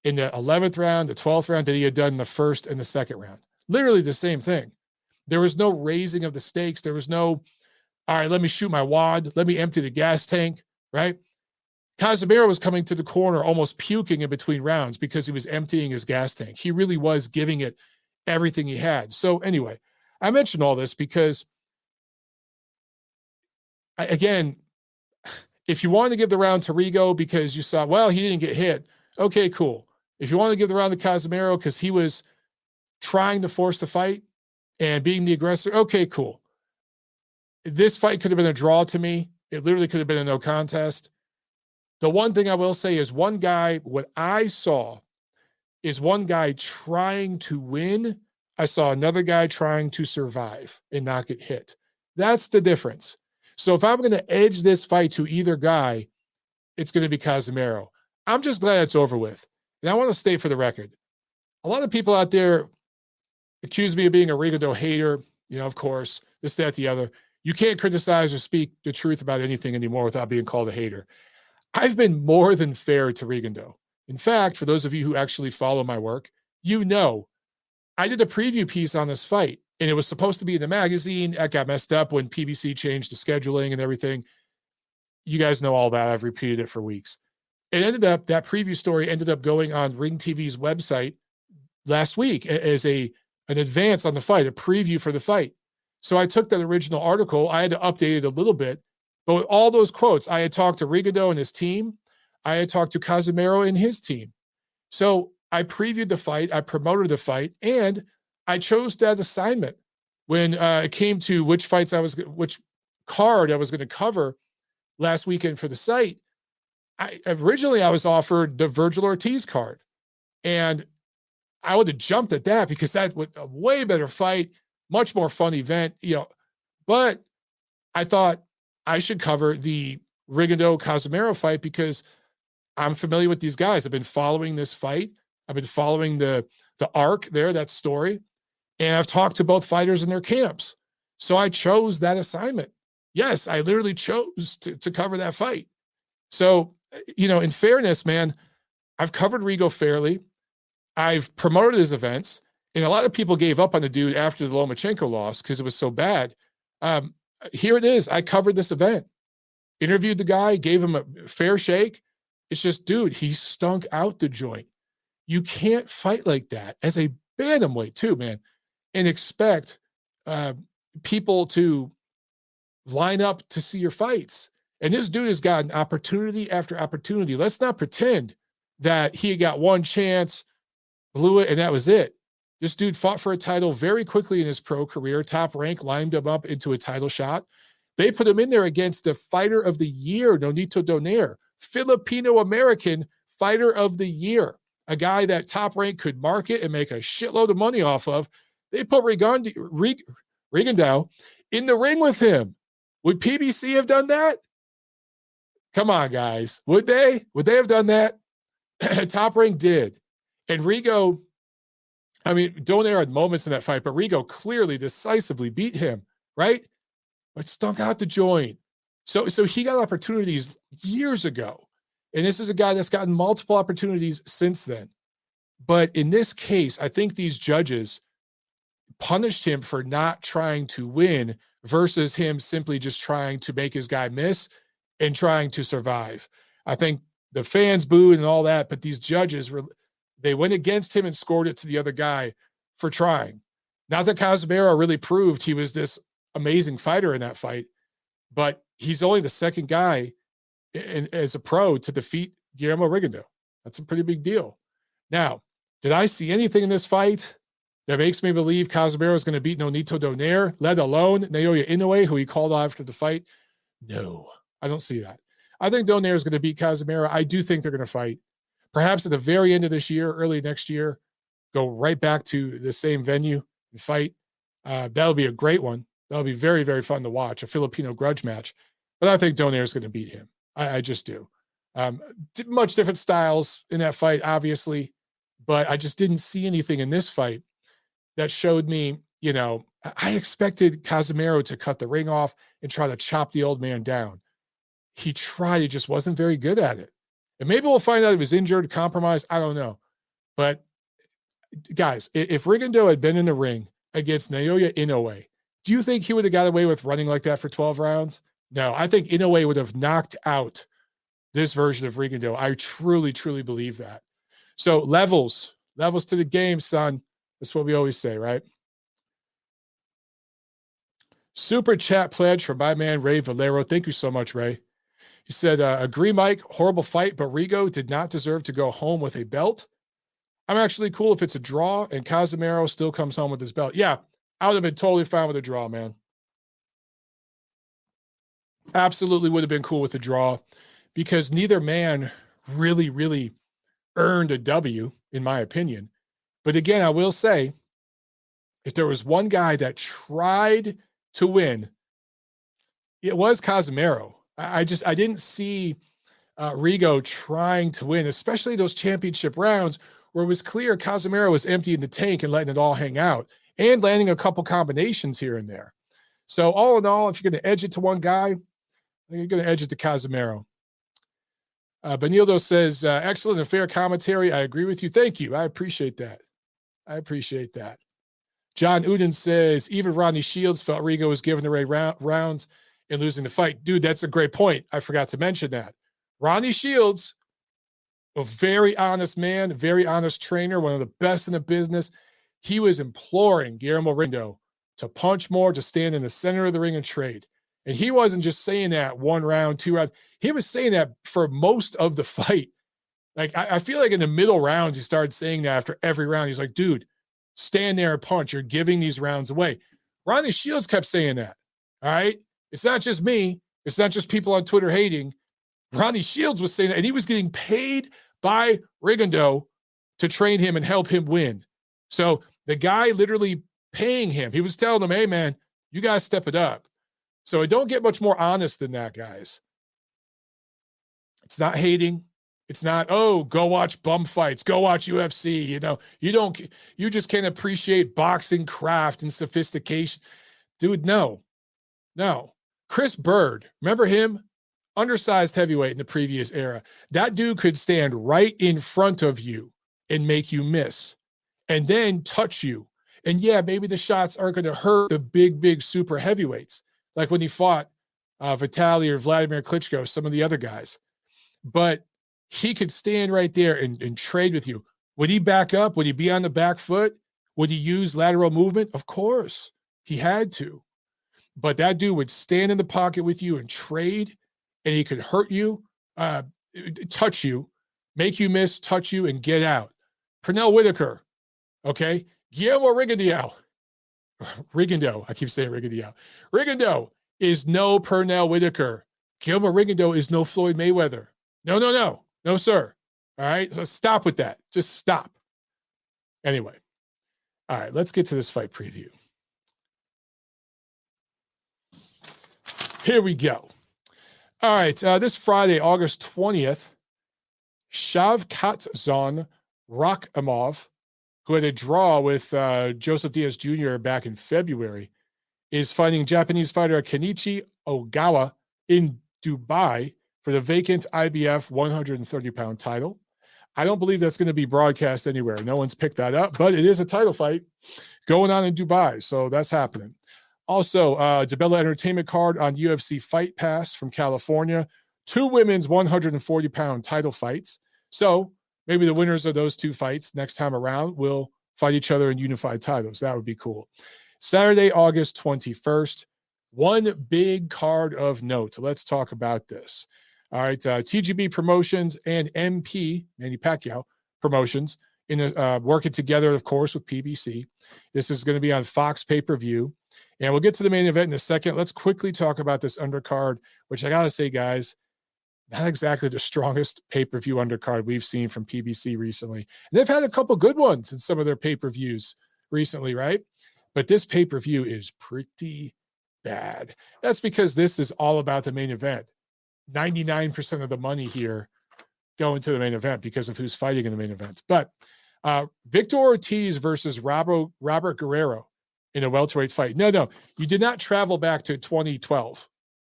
in the 11th round, the 12th round that he had done in the first and the second round. Literally the same thing. There was no raising of the stakes. There was no, all right, let me shoot my wad. Let me empty the gas tank, right? Casimero was coming to the corner almost puking in between rounds because he was emptying his gas tank. He really was giving it everything he had. So anyway, I mentioned all this because, again, if you wanted to give the round to Rigo because you saw, well, he didn't get hit, okay, cool. If you want to give the round to Casimero because he was trying to force the fight and being the aggressor, okay, cool. This fight could have been a draw to me. It literally could have been a no contest. The one thing I will say is one guy, what I saw is one guy trying to win. I saw another guy trying to survive and not get hit. That's the difference. So if I'm going to edge this fight to either guy, it's going to be Casimero. I'm just glad it's over with. And I want to state for the record, a lot of people out there accuse me of being a Rigo hater, of course, this, that, the other. You can't criticize or speak the truth about anything anymore without being called a hater. I've been more than fair to Rigo. In fact, for those of you who actually follow my work, I did a preview piece on this fight, and it was supposed to be in the magazine. That got messed up when PBC changed the scheduling and everything. You guys know all that. I've repeated it for weeks. That preview story ended up going on Ring TV's website last week as an advance on the fight, a preview for the fight. So I took that original article. I had to update it a little bit. But with all those quotes, I had talked to Rigo and his team. I had talked to Casimero and his team. So I previewed the fight. I promoted the fight. And I chose that assignment when it came to which card I was going to cover last weekend for the site. Originally, I was offered the Virgil Ortiz card. And I would have jumped at that because that was a way better fight, much more fun event. But I thought, I should cover the Rigo Casimero fight because I'm familiar with these guys. I've been following this fight. I've been following the arc there, that story. And I've talked to both fighters in their camps. So I chose that assignment. Yes, I literally chose to cover that fight. So, in fairness, man, I've covered Rigo fairly. I've promoted his events. And a lot of people gave up on the dude after the Lomachenko loss because it was so bad. Here it is. I covered this event, interviewed the guy, gave him a fair shake. It's just, dude, he stunk out the joint. You can't fight like that as a bantamweight too, man, and expect people to line up to see your fights. And this dude has gotten opportunity after opportunity. Let's not pretend that he got one chance, blew it, and that was it. This dude fought for a title very quickly in his pro career. Top Rank lined him up into a title shot. They put him in there against the fighter of the year, Nonito Donaire, Filipino-American fighter of the year, a guy that Top Rank could market and make a shitload of money off of. They put Rigondeaux in the ring with him. Would PBC have done that? Come on, guys. Would they? Would they have done that? Top Rank did. And Rigo, I mean, Donaire had moments in that fight, but Rigo clearly decisively beat him, right? But stunk out the joint. So he got opportunities years ago. And this is a guy that's gotten multiple opportunities since then. But in this case, I think these judges punished him for not trying to win versus him simply just trying to make his guy miss and trying to survive. I think the fans booed and all that, but these judges they went against him and scored it to the other guy for trying. Not that Casimero really proved he was this amazing fighter in that fight, but he's only the second guy as a pro to defeat Guillermo Rigondeaux. That's a pretty big deal. Now, did I see anything in this fight that makes me believe Casimero is going to beat Nonito Donaire, let alone Naoya Inoue, who he called out after the fight? No, I don't see that. I think Donaire is going to beat Casimero. I do think they're going to fight. Perhaps at the very end of this year, early next year, go right back to the same venue and fight. That'll be a great one. That'll be very, very fun to watch, a Filipino grudge match. But I think Donaire is going to beat him. I just do. Much different styles in that fight, obviously, but I just didn't see anything in this fight that showed me, I expected Casimero to cut the ring off and try to chop the old man down. He tried, he just wasn't very good at it. And maybe we'll find out he was injured, compromised. I don't know. But guys, if Rigondeaux had been in the ring against Naoya Inoue, do you think he would have got away with running like that for 12 rounds? No, I think Inoue would have knocked out this version of Rigondeaux. I truly, truly believe that. So levels to the game, son. That's what we always say, right? Super chat pledge from my man, Ray Valero. Thank you so much, Ray. He said, agree, Mike, horrible fight, but Rigo did not deserve to go home with a belt. I'm actually cool if it's a draw and Casimero still comes home with his belt. Yeah, I would have been totally fine with a draw, man. Absolutely would have been cool with a draw because neither man really, really earned a W, in my opinion. But again, I will say, if there was one guy that tried to win, it was Casimero. I didn't see Rigo trying to win, especially those championship rounds where it was clear Casimero was emptying the tank and letting it all hang out and landing a couple combinations here and there. So all in all, if you're going to edge it to one guy, you're going to edge it to Casimero. Benildo says, excellent and fair commentary. I agree with you. Thank you. I appreciate that. John Uden says, even Rodney Shields felt Rigo was giving away rounds and losing the fight. Dude, that's a great point. I forgot to mention that. Rodney Shields, a very honest man, very honest trainer, one of the best in the business. He was imploring Guillermo Rigondeaux to punch more, to stand in the center of the ring and trade. And he wasn't just saying that 1 round, 2 rounds. He was saying that for most of the fight. Like, I feel like in the middle rounds, he started saying that after every round. He's like, dude, stand there and punch. You're giving these rounds away. Rodney Shields kept saying that. All right? It's not just me. It's not just people on Twitter hating. Rodney Shields was saying that, and he was getting paid by Rigondeaux to train him and help him win. So the guy literally paying him, he was telling him, hey, man, you guys step it up. So it don't get much more honest than that, guys. It's not hating. It's not, oh, go watch bum fights, go watch UFC. You just can't appreciate boxing craft and sophistication. Dude, no. Chris Bird, remember him? Undersized heavyweight in the previous era. That dude could stand right in front of you and make you miss and then touch you. And yeah, maybe the shots aren't going to hurt the big super heavyweights, like when he fought Vitaly or Vladimir Klitschko, some of the other guys. But he could stand right there and trade with you. Would he back up? Would he be on the back foot? Would he use lateral movement? Of course, he had to. But that dude would stand in the pocket with you and trade, and he could hurt you, touch you, make you miss, touch you, and get out. Pernell Whitaker, okay? Guillermo Rigondeaux. I keep saying Rigondeaux. Rigondeaux is no Pernell Whitaker. Guillermo Rigondeaux is no Floyd Mayweather. No, sir. All right, so stop with that. Just stop. Anyway, all right, let's get to this fight preview. Here we go. All right, this Friday, August 20th, Shavkatzon Rakhimov, who had a draw with Joseph Diaz Jr. back in February, is fighting Japanese fighter Kenichi Ogawa in Dubai for the vacant IBF 130-pound title. I don't believe that's going to be broadcast anywhere. No one's picked that up, but it is a title fight going on in Dubai, so that's happening. Also, DeBella Entertainment card on UFC Fight Pass from California. 2 women's 140-pound title fights. So maybe the winners of those 2 fights next time around will fight each other in unified titles. That would be cool. Saturday, August 21st. One big card of note. Let's talk about this. All right, TGB Promotions and MP, Manny Pacquiao Promotions, working together, of course, with PBC. This is going to be on Fox pay-per-view. And we'll get to the main event in a second. Let's quickly talk about this undercard, which I got to say, guys, not exactly the strongest pay-per-view undercard we've seen from PBC recently. And they've had a couple good ones in some of their pay-per-views recently, right? But this pay-per-view is pretty bad. That's because this is all about the main event. 99% of the money here going to the main event because of who's fighting in the main event. But Victor Ortiz versus Robert Guerrero in a welterweight fight. No, you did not travel back to 2012.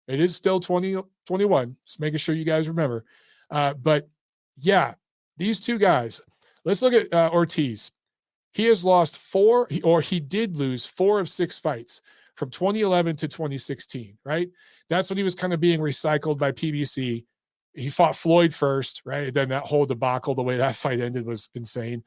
It is still 2021. Just making sure you guys remember. But yeah, these 2 guys. Let's look at Ortiz. He has lost 4, or he did lose 4 of 6 fights from 2011 to 2016, right? That's when he was kind of being recycled by PBC. He fought Floyd first, right? Then that whole debacle, the way that fight ended was insane.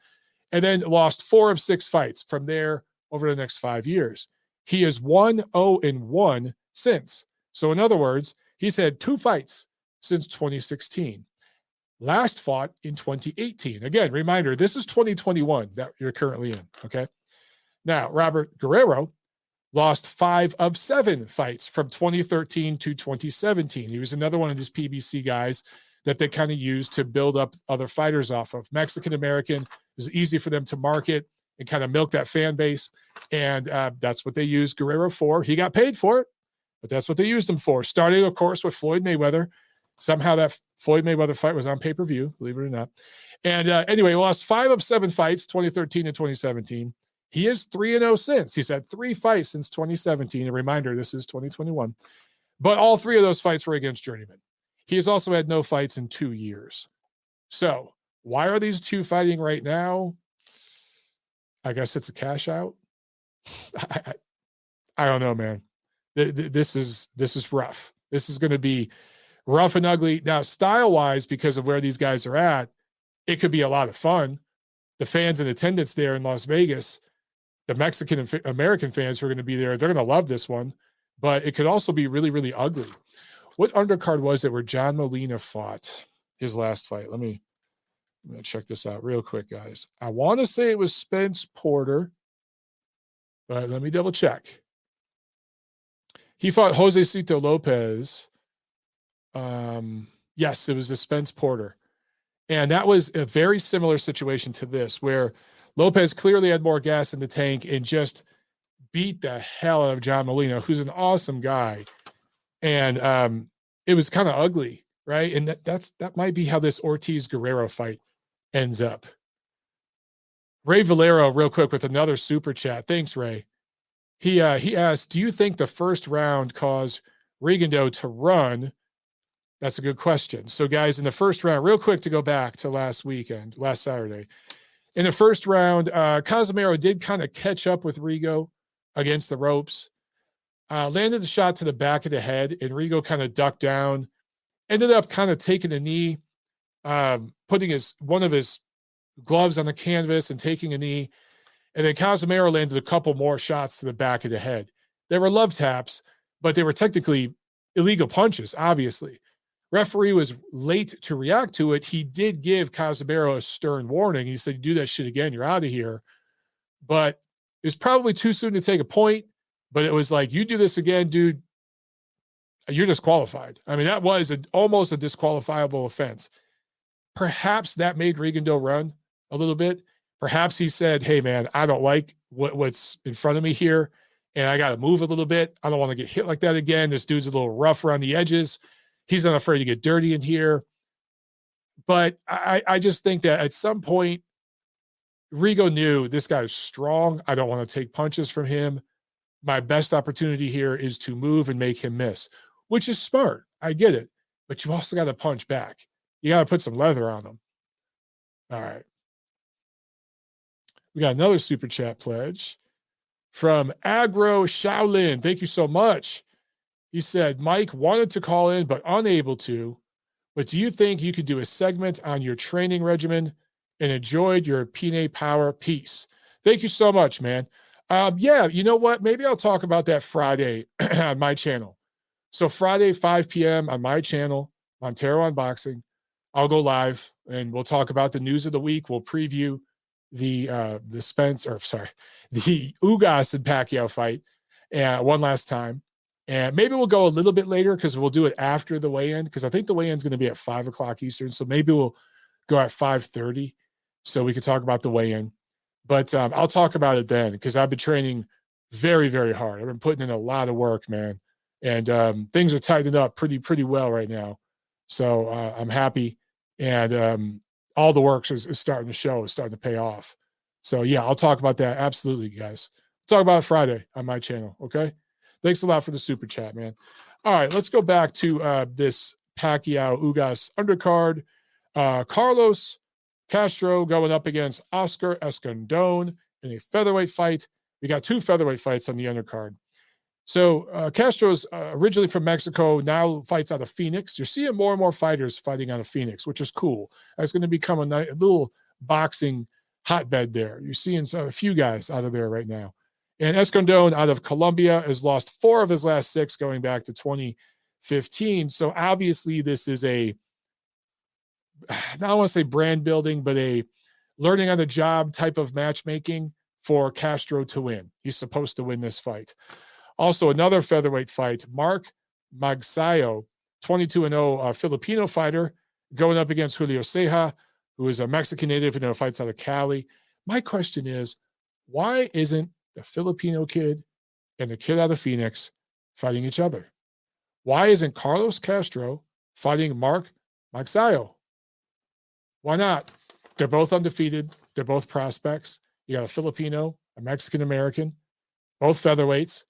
And then lost 4 of 6 fights from there over the next 5 years. He is 1-0-1 since. So in other words, he's had 2 fights since 2016. Last fought in 2018. Again, reminder, this is 2021 that you're currently in, okay? Now, Robert Guerrero lost 5 of 7 fights from 2013 to 2017. He was another one of these PBC guys that they kind of used to build up other fighters off of. Mexican-American, it was easy for them to market and kind of milk that fan base. And that's what they used Guerrero for. He got paid for it, but that's what they used him for. Starting, of course, with Floyd Mayweather. Somehow that Floyd Mayweather fight was on pay-per-view, believe it or not. And anyway, lost 5 of 7 fights, 2013 and 2017. He is 3-0 since. He's had 3 fights since 2017. A reminder, this is 2021. But all 3 of those fights were against journeymen. He has also had no fights in 2 years. So why are these 2 fighting right now? I guess it's a cash out. I don't know, man. This is rough. This is going to be rough and ugly. Now, style-wise, because of where these guys are at, it could be a lot of fun. The fans in attendance there in Las Vegas, the Mexican and American fans who are going to be there, they're going to love this one. But it could also be really, really ugly. What undercard was it where John Molina fought his last fight? I'm going to check this out real quick, guys. I want to say it was Spence Porter, but let me double check. He fought Jose Cito Lopez. Yes, it was a Spence Porter. And that was a very similar situation to this, where Lopez clearly had more gas in the tank and just beat the hell out of John Molina, who's an awesome guy. And it was kind of ugly, right? And that might be how this Ortiz-Guerrero fight ends up. Ray Valero, real quick, with another super chat. Thanks, Ray. He asked, do you think the first round caused Rigo to run? That's a good question. So, guys, in the first round, real quick to go back to last Saturday. In the first round, Casimero did kind of catch up with Rigo against the ropes. Landed the shot to the back of the head, and Rigo kind of ducked down. Ended up kind of taking a knee, putting one of his gloves on the canvas and taking a knee. And then Casimero landed a couple more shots to the back of the head. They were love taps, but they were technically illegal punches, obviously. Referee was late to react to it. He did give Casimero a stern warning. He said, you do that shit again, you're out of here. But it was probably too soon to take a point. But it was like, you do this again, dude, you're disqualified. I mean, that was almost a disqualifiable offense. Perhaps that made Rigo run a little bit. Perhaps he said, hey, man, I don't like what's in front of me here, and I got to move a little bit. I don't want to get hit like that again. This dude's a little rough around the edges. He's not afraid to get dirty in here. But I just think that at some point, Rigo knew this guy is strong. I don't want to take punches from him. My best opportunity here is to move and make him miss, which is smart. I get it. But you also got to punch back. You got to put some leather on him. All right. We got another super chat pledge from Agro Shaolin. Thank you so much. He said, Mike wanted to call in, but unable to. But do you think you could do a segment on your training regimen and enjoyed your Pine Power piece? Thank you so much, man. Yeah, you know what? Maybe I'll talk about that Friday on my channel. So Friday, 5 p.m. on my channel, Montero Unboxing. I'll go live and we'll talk about the news of the week. We'll preview the Ugas and Pacquiao fight one last time. And maybe we'll go a little bit later because we'll do it after the weigh-in, because I think the weigh-in is going to be at 5 o'clock Eastern. So maybe we'll go at 5:30 so we can talk about the weigh-in. But I'll talk about it then, because I've been training very, very hard. I've been putting in a lot of work, man. And things are tightened up pretty well right now. So I'm happy. And all the work is starting to show, is starting to pay off. So, yeah, I'll talk about that. Absolutely, guys. Talk about it Friday on my channel, okay? Thanks a lot for the super chat, man. All right, let's go back to this Pacquiao-Ugas undercard. Carlos Castro going up against Oscar Escandón in a featherweight fight. We got 2 featherweight fights on the undercard. So Castro's originally from Mexico, now fights out of Phoenix. You're seeing more and more fighters fighting out of Phoenix, which is cool. It's going to become a little boxing hotbed there. You're seeing a few guys out of there right now. And Escandón out of Colombia has lost 4 of his last 6 going back to 2015. So obviously this is I don't want to say brand building, but a learning on the job type of matchmaking for Castro to win. He's supposed to win this fight. Also, another featherweight fight, Mark Magsayo, 22-0 Filipino fighter, going up against Julio Ceja, who is a Mexican native and fights out of Cali. My question is, why isn't the Filipino kid and the kid out of Phoenix fighting each other? Why isn't Carlos Castro fighting Mark Magsayo? Why not? They're both undefeated. They're both prospects. You got a Filipino, a Mexican-American, both featherweights.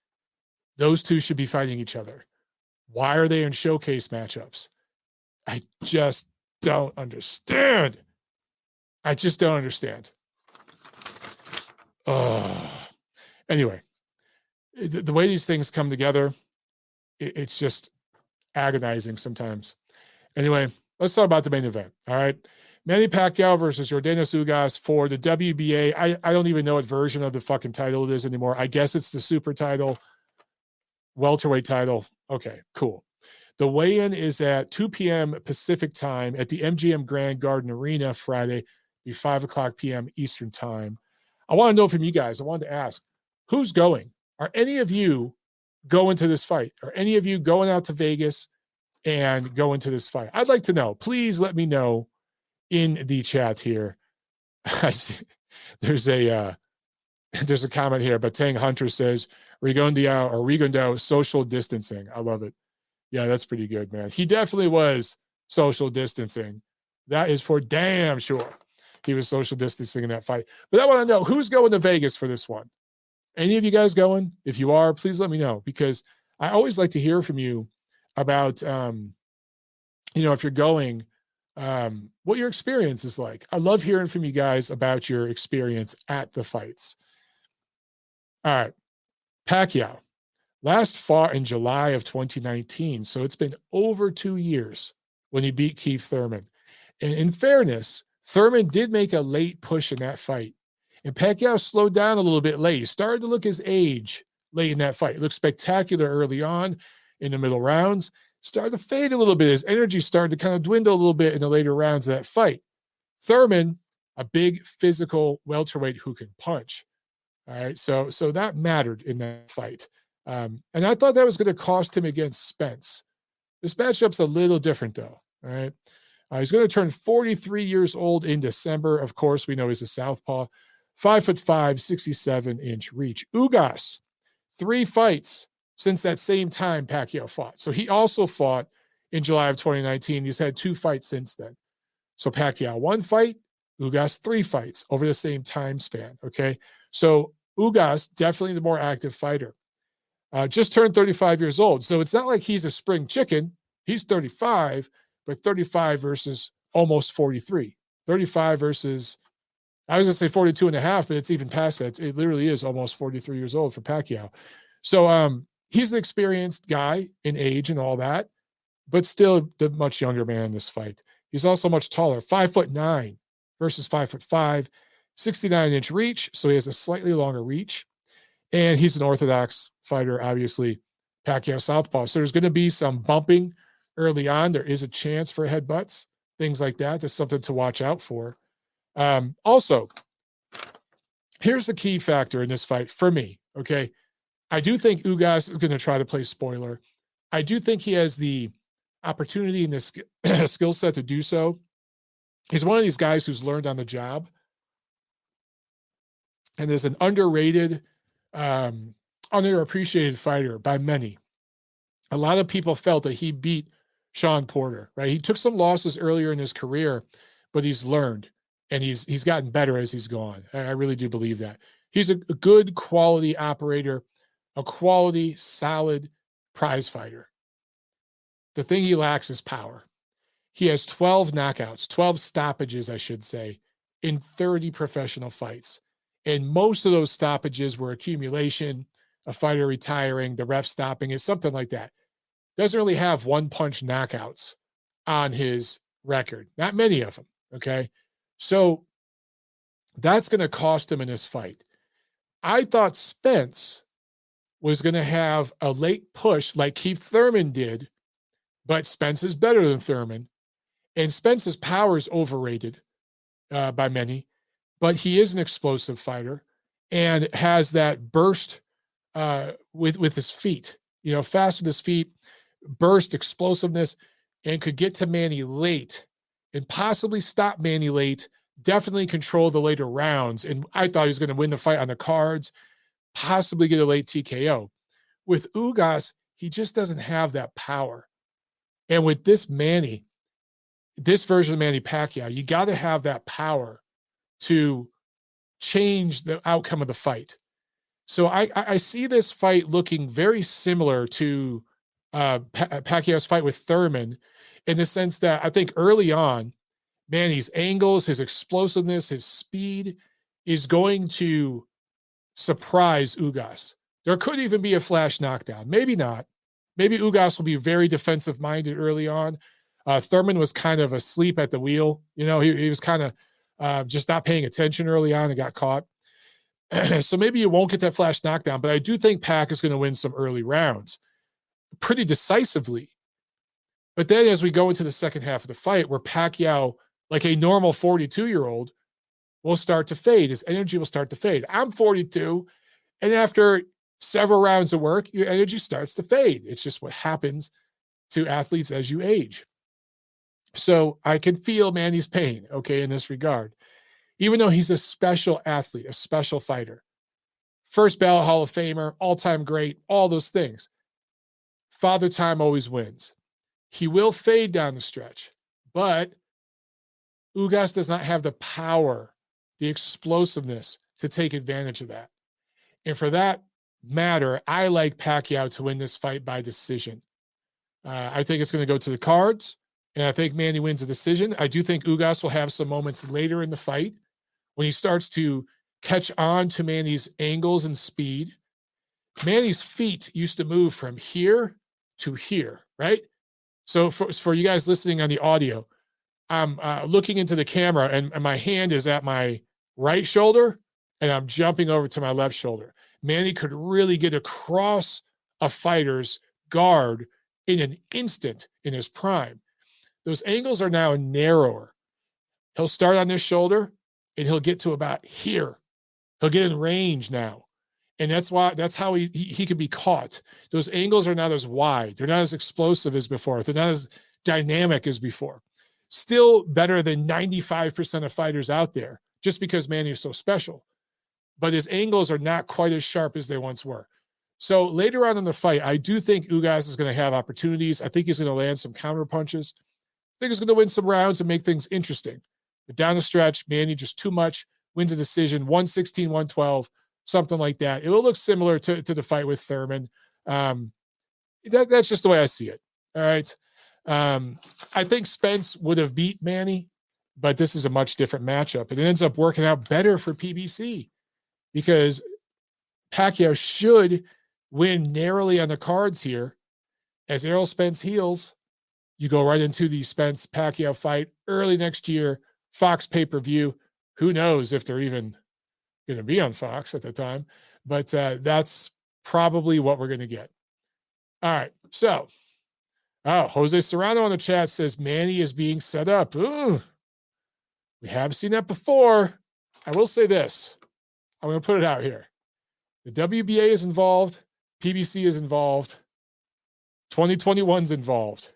Those two should be fighting each other. Why are they in showcase matchups? I just don't understand. I just don't understand. Anyway, the way these things come together, it's just agonizing sometimes. Anyway, let's talk about the main event. All right. Manny Pacquiao versus Yordenis Ugas for the WBA. I don't even know what version of the fucking title it is anymore. I guess it's the super title, welterweight title. Okay, cool. The weigh-in is at 2 p.m. Pacific time at the MGM Grand Garden Arena Friday, be 5 o'clock p.m. Eastern time. I want to know from you guys, I wanted to ask, who's going? Are any of you going to this fight? Are any of you going out to Vegas and going to this fight? I'd like to know. Please let me know in the chat here. I see there's a comment here, but Tang Hunter says Rigondeaux social distancing. I love it. Yeah, that's pretty good, man. He definitely was social distancing. That is for damn sure. He was social distancing in that fight. But I want to know, who's going to Vegas for this one? Any of you guys going? If you are, please let me know, because I always like to hear from you about, if you're going, what your experience is like. I love hearing from you guys about your experience at the fights. All right. Pacquiao last fought in July of 2019. So it's been over 2 years when he beat Keith Thurman. And in fairness, Thurman did make a late push in that fight. And Pacquiao slowed down a little bit late. He started to look his age late in that fight. It looked spectacular early on in the middle rounds. Started to fade a little bit. His energy started to kind of dwindle a little bit in the later rounds of that fight. Thurman, a big physical welterweight who can punch. All right, so that mattered in that fight. And I thought that was going to cost him against Spence. This matchup's a little different, though. All right. He's going to turn 43 years old in December. Of course, we know he's a southpaw. 5'5", 67-inch reach. Ugas, 3 fights since that same time Pacquiao fought. So he also fought in July of 2019. He's had 2 fights since then. So Pacquiao 1 fight, Ugas 3 fights over the same time span. Okay. So Ugas, definitely the more active fighter. Just turned 35 years old. So it's not like he's a spring chicken. He's 35, but 35 versus almost 43. 35 versus, I was going to say 42 and a half, but it's even past that. It literally is almost 43 years old for Pacquiao. So he's an experienced guy in age and all that, but still the much younger man in this fight. He's also much taller, 5'9" versus 5'5", 69-inch reach. So he has a slightly longer reach. And he's an orthodox fighter, obviously, Pacquiao southpaw. So there's going to be some bumping early on. There is a chance for headbutts, things like that. That's something to watch out for. Also, here's the key factor in this fight for me, okay? I do think Ugas is going to try to play spoiler. I do think he has the opportunity in this skill set to do so. He's one of these guys who's learned on the job. And there's an underrated, underappreciated fighter by many. A lot of people felt that he beat Sean Porter, right? He took some losses earlier in his career, but he's learned and he's gotten better as he's gone. I really do believe that. He's a good quality operator, a quality, solid prize fighter. The thing he lacks is power. He has 12 knockouts, 12 stoppages, I should say, in 30 professional fights. And most of those stoppages were accumulation, a fighter retiring, the ref stopping it, something like that. Doesn't really have one-punch knockouts on his record. Not many of them, okay? So that's going to cost him in this fight. I thought Spence was going to have a late push like Keith Thurman did, but Spence is better than Thurman. And Spence's power is overrated by many, but he is an explosive fighter and has that burst with his feet, fast with his feet, burst, explosiveness, and could get to Manny late and possibly stop Manny late, definitely control the later rounds. And I thought he was going to win the fight on the cards, possibly get a late TKO. With Ugas, he just doesn't have that power. And with this version of Manny Pacquiao, you got to have that power to change the outcome of the fight. So I see this fight looking very similar to Pacquiao's fight with Thurman in the sense that I think early on, Manny's angles, his explosiveness, his speed is going to surprise Ugas. There could even be a flash knockdown. Maybe not. Maybe Ugas will be very defensive-minded early on. Thurman was kind of asleep at the wheel. He was kind of just not paying attention early on and got caught. So maybe you won't get that flash knockdown, but I do think Pac is going to win some early rounds pretty decisively. But then as we go into the second half of the fight, where Pacquiao, like a normal 42-year-old, will start to fade. His energy will start to fade. I'm 42, and after several rounds of work, your energy starts to fade. It's just what happens to athletes as you age. So I can feel Manny's pain, okay, in this regard. Even though he's a special athlete, a special fighter. First ballot Hall of Famer, all-time great, all those things. Father Time always wins. He will fade down the stretch, but Ugas does not have the power, the explosiveness to take advantage of that. And for that matter, I like Pacquiao to win this fight by decision. I think it's going to go to the cards, and I think Manny wins a decision. I do think Ugas will have some moments later in the fight when he starts to catch on to Manny's angles and speed. Manny's feet used to move from here to here, right? So for you guys listening on the audio, I'm looking into the camera and my hand is at my right shoulder and I'm jumping over to my left shoulder. Manny could really get across a fighter's guard in an instant in his prime. Those angles are now narrower. He'll start on this shoulder and he'll get to about here. He'll get in range now. And that's how he can be caught. Those angles are not as wide. They're not as explosive as before. They're not as dynamic as before. Still better than 95% of fighters out there, just because Manny is so special. But his angles are not quite as sharp as they once were. So later on in the fight, I do think Ugas is going to have opportunities. I think he's going to land some counter punches. think he's going to win some rounds and make things interesting. But down the stretch, Manny just too much, wins a decision, 116, 112, something like that. It will look similar to the fight with Thurman. That's just the way I see it. All right. I think Spence would have beat Manny, but this is a much different matchup. And it ends up working out better for PBC because Pacquiao should win narrowly on the cards here. As Errol Spence heals, you go right into the Spence-Pacquiao fight early next year, Fox pay-per-view. Who knows if they're even going to be on Fox at the time, but that's probably what we're going to get. All right, so, Jose Serrano in the chat says Manny is being set up. Ooh, we have seen that before. I will say this. I'm going to put it out here. The WBA is involved. PBC is involved. 2021's involved.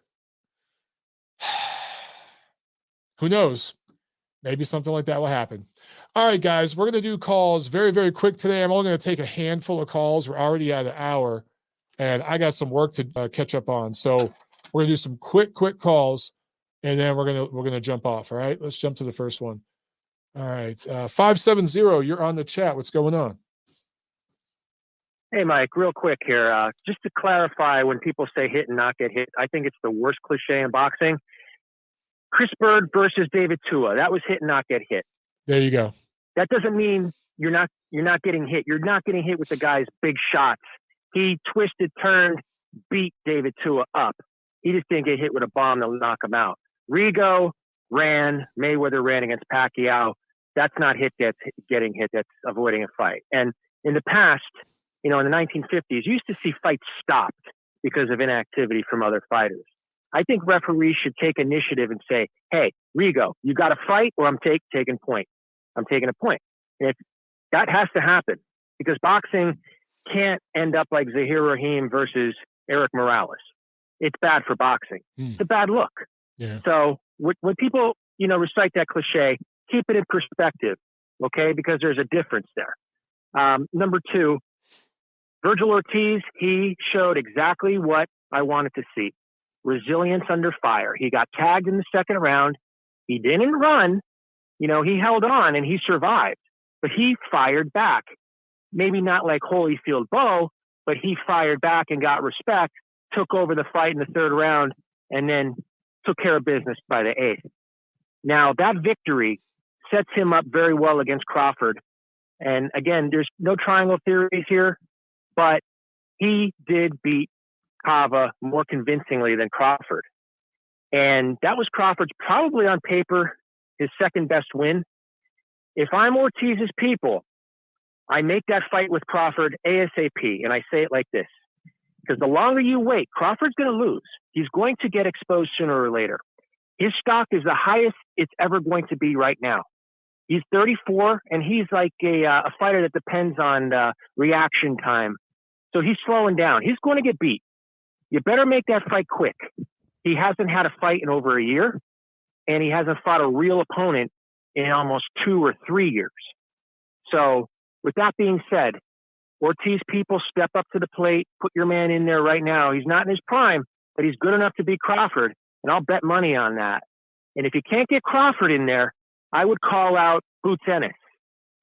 Who knows? Maybe something like that will happen. All right, guys, we're going to do calls very, very quick today. I'm only going to take a handful of calls. We're already at an hour, and I got some work to catch up on. So we're going to do some quick calls, and then we're going to jump off. All right, let's jump to the first one. All right, 570, you're on the chat. What's going on? Hey, Mike, real quick here. Just to clarify, when people say hit and not get hit, I think it's the worst cliche in boxing. Chris Bird versus David Tua. That was hit and not get hit. There you go. That doesn't mean you're not getting hit. You're not getting hit with the guy's big shots. He twisted, turned, beat David Tua up. He just didn't get hit with a bomb to knock him out. Rigo ran, Mayweather ran against Pacquiao. That's not getting hit. That's avoiding a fight. And in the past, in the 1950s, you used to see fights stopped because of inactivity from other fighters. I think referees should take initiative and say, hey, Rigo, you got to fight or I'm taking point. I'm taking a point. And that has to happen because boxing can't end up like Zahir Rahim versus Eric Morales. It's bad for boxing. It's a bad look. Yeah. So when people, recite that cliche, keep it in perspective, okay? Because there's a difference there. Number two, Virgil Ortiz, he showed exactly what I wanted to see. Resilience under fire. He got tagged in the second round. He didn't run. He held on and he survived. But he fired back. Maybe not like Holyfield Bo, but he fired back and got respect, took over the fight in the third round, and then took care of business by the eighth. Now, that victory sets him up very well against Crawford. And again, there's no triangle theories here, but he did beat Cava more convincingly than Crawford. And that was Crawford's probably on paper his second best win. If I'm Ortiz's people, I make that fight with Crawford ASAP. And I say it like this, because the longer you wait, Crawford's going to lose. He's going to get exposed sooner or later. His stock is the highest it's ever going to be right now. He's 34, and he's like a fighter that depends on reaction time. So he's slowing down. He's going to get beat. You better make that fight quick. He hasn't had a fight in over a year, and he hasn't fought a real opponent in almost 2 or 3 years. So with that being said, Ortiz people, step up to the plate, put your man in there right now. He's not in his prime, but he's good enough to beat Crawford, and I'll bet money on that. And if you can't get Crawford in there, I would call out Boots Ennis.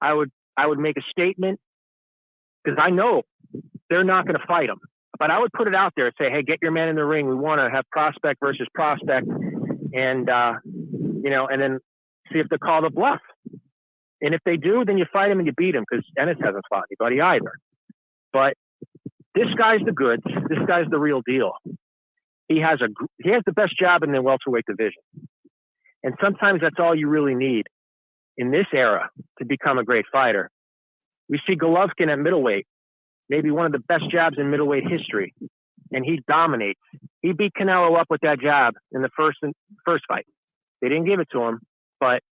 I would make a statement because I know they're not going to fight him. But I would put it out there and say, hey, get your man in the ring. We want to have prospect versus prospect. And, and then see if they call the bluff. And if they do, then you fight him and you beat him because Ennis hasn't fought anybody either. But this guy's the goods. This guy's the real deal. He has the best job in the welterweight division. And sometimes that's all you really need in this era to become a great fighter. We see Golovkin at middleweight, maybe one of the best jabs in middleweight history, and he dominates. He beat Canelo up with that jab in the first fight. They didn't give it to him, but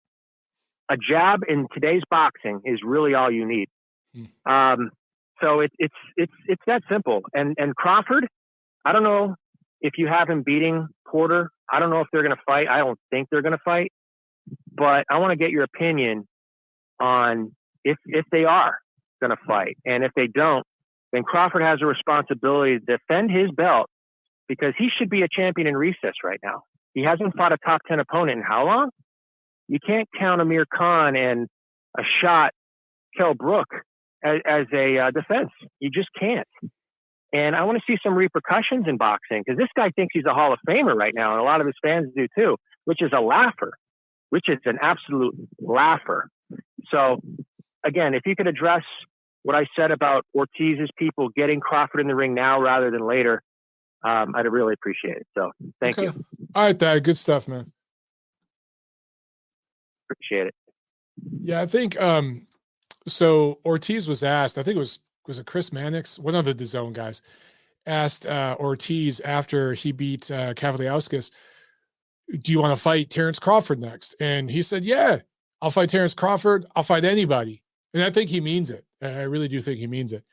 a jab in today's boxing is really all you need. So it's that simple. And Crawford, I don't know if you have him beating Porter. I don't know if they're going to fight. I don't think they're going to fight, but I want to get your opinion on if they are going to fight. And if they don't, then Crawford has a responsibility to defend his belt because he should be a champion in recess right now. He hasn't fought a top 10 opponent in how long? You can't count Amir Khan and a shot Kell Brook as a defense. You just can't. And I want to see some repercussions in boxing because this guy thinks he's a Hall of Famer right now, and a lot of his fans do too, which is a laugher, which is an absolute laugher. So, again, if you could address what I said about Ortiz's people getting Crawford in the ring now rather than later, I'd really appreciate it. So, thank you. All right, Dad. Good stuff, man. Appreciate it. Yeah, I think so Ortiz was asked, I think it was it Chris Mannix, one of the DAZN guys, asked Ortiz after he beat Kavaliauskas, do you want to fight Terrence Crawford next? And he said, yeah, I'll fight Terrence Crawford. I'll fight anybody. And I think he means it. I really do think he means it.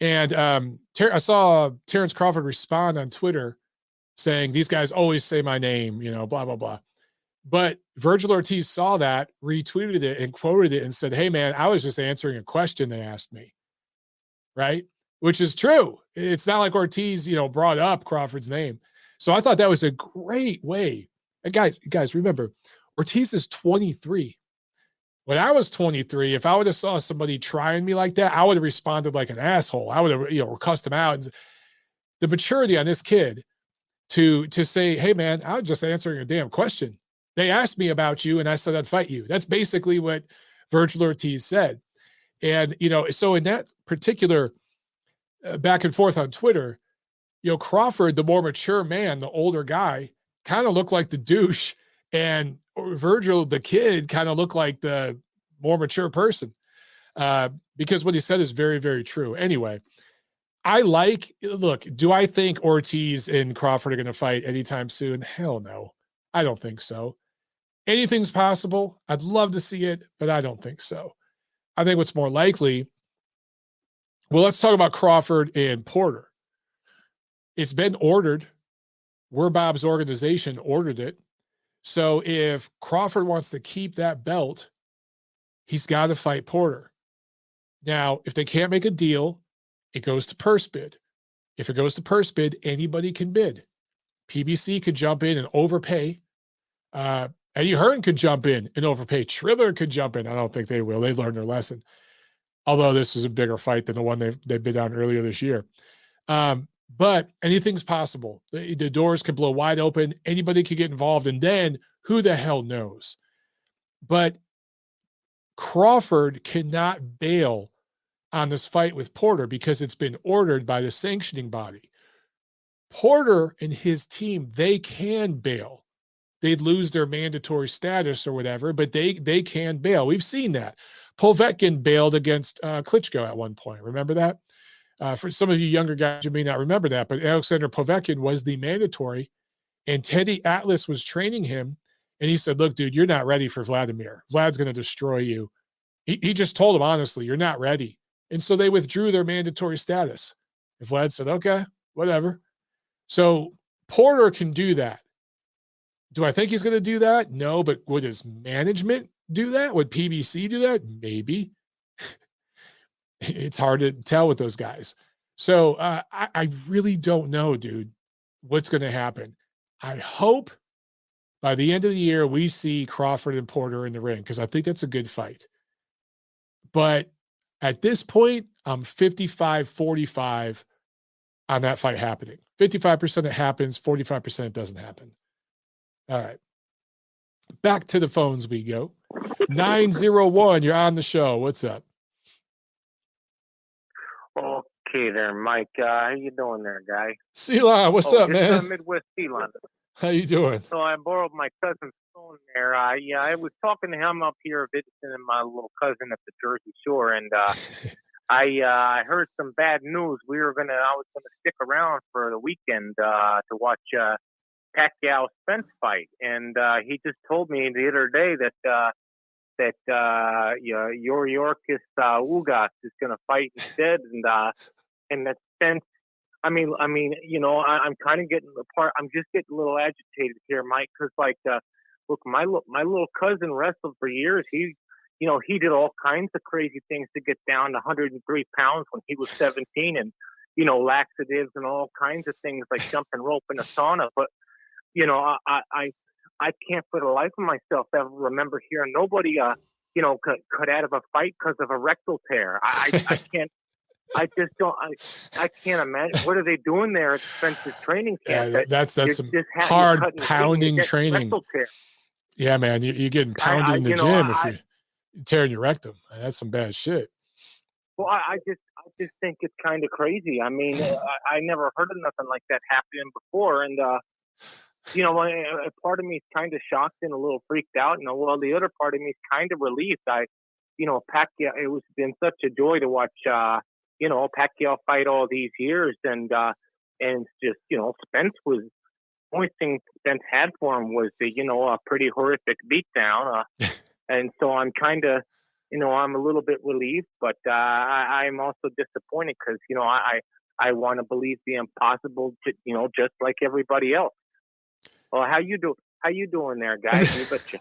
And I saw Terrence Crawford respond on Twitter saying, these guys always say my name, blah, blah, blah. But Virgil Ortiz saw that, retweeted it, and quoted it and said, hey, man, I was just answering a question they asked me. Right? Which is true. It's not like Ortiz, brought up Crawford's name. So I thought that was a great way. And guys, remember, Ortiz is 23. When I was 23, if I would have saw somebody trying me like that, I would have responded like an asshole. I would have, cussed him out. And the maturity on this kid to say, hey, man, I was just answering a damn question. They asked me about you, and I said I'd fight you. That's basically what Virgil Ortiz said. And, so in that particular back and forth on Twitter, Crawford, the more mature man, the older guy, kind of looked like the douche. And Virgil, the kid, kind of looked like the more mature person. Because what he said is very, very true. Anyway, do I think Ortiz and Crawford are going to fight anytime soon? Hell no. I don't think so. Anything's possible. I'd love to see it, but I don't think so. I think what's more likely, well, let's talk about Crawford and Porter. It's been ordered. We're Bob's organization ordered it. So if Crawford wants to keep that belt, he's got to fight Porter. Now, if they can't make a deal, it goes to purse bid. If it goes to purse bid, anybody can bid. PBC could jump in and overpay. Eddie Hearn could jump in and overpay. Triller could jump in. I don't think they will. They learned their lesson. Although this is a bigger fight than the one they bid on earlier this year. But anything's possible. The doors could blow wide open. Anybody could get involved. And then who the hell knows? But Crawford cannot bail on this fight with Porter because it's been ordered by the sanctioning body. Porter and his team, they can bail. They'd lose their mandatory status or whatever, but they can bail. We've seen that. Povetkin bailed against Klitschko at one point. Remember that? For some of you younger guys, you may not remember that, but Alexander Povetkin was the mandatory, and Teddy Atlas was training him, and he said, look, dude, you're not ready for Vladimir. Vlad's going to destroy you. He just told him, honestly, you're not ready. And so they withdrew their mandatory status. And Vlad said, okay, whatever. So Porter can do that. Do I think he's going to do that? No, but would his management do that? Would PBC do that? Maybe. It's hard to tell with those guys. So I really don't know, dude, what's going to happen. I hope by the end of the year we see Crawford and Porter in the ring because I think that's a good fight. But at this point, I'm 55-45 on that fight happening. 55% it happens, 45% it doesn't happen. All right. Back to the phones we go. 901, you're on the show. What's up? Okay there, Mike. How you doing there, guy? Ceylon, what's up, man? Midwest Ceylon. How you doing? So I borrowed my cousin's phone there. I was talking to him up here visiting my little cousin at the Jersey Shore, and I heard some bad news. I was gonna stick around for the weekend to watch Pacquiao Spence fight, and he just told me the other day that Yordenis Ugas is going to fight instead, and that Spence. I mean, I'm kind of getting apart. I'm just getting a little agitated here, Mike, because look, my little cousin wrestled for years. He did all kinds of crazy things to get down to 103 pounds when he was 17, and laxatives and all kinds of things like jumping rope in a sauna. But I can't for the life of myself ever remember hearing nobody, cut out of a fight because of a rectal tear. I can't. I just don't. I can't imagine. What are they doing there at Spencer's training camp? Yeah, that's some hard pounding training. Yeah, man, you're getting pounded in the gym if you're tearing your rectum. That's some bad shit. Well, I just think it's kind of crazy. I mean, I never heard of nothing like that happening before, and a part of me is kind of shocked and a little freaked out, and the other part of me is kind of relieved. Pacquiao. It was been such a joy to watch. Pacquiao fight all these years, and just Spence was. The only thing Spence had for him was a pretty horrific beatdown, and so I'm kind of, I'm a little bit relieved, but I'm also disappointed because I want to believe the impossible, just like everybody else. Well, how you doing there, guys? You betcha.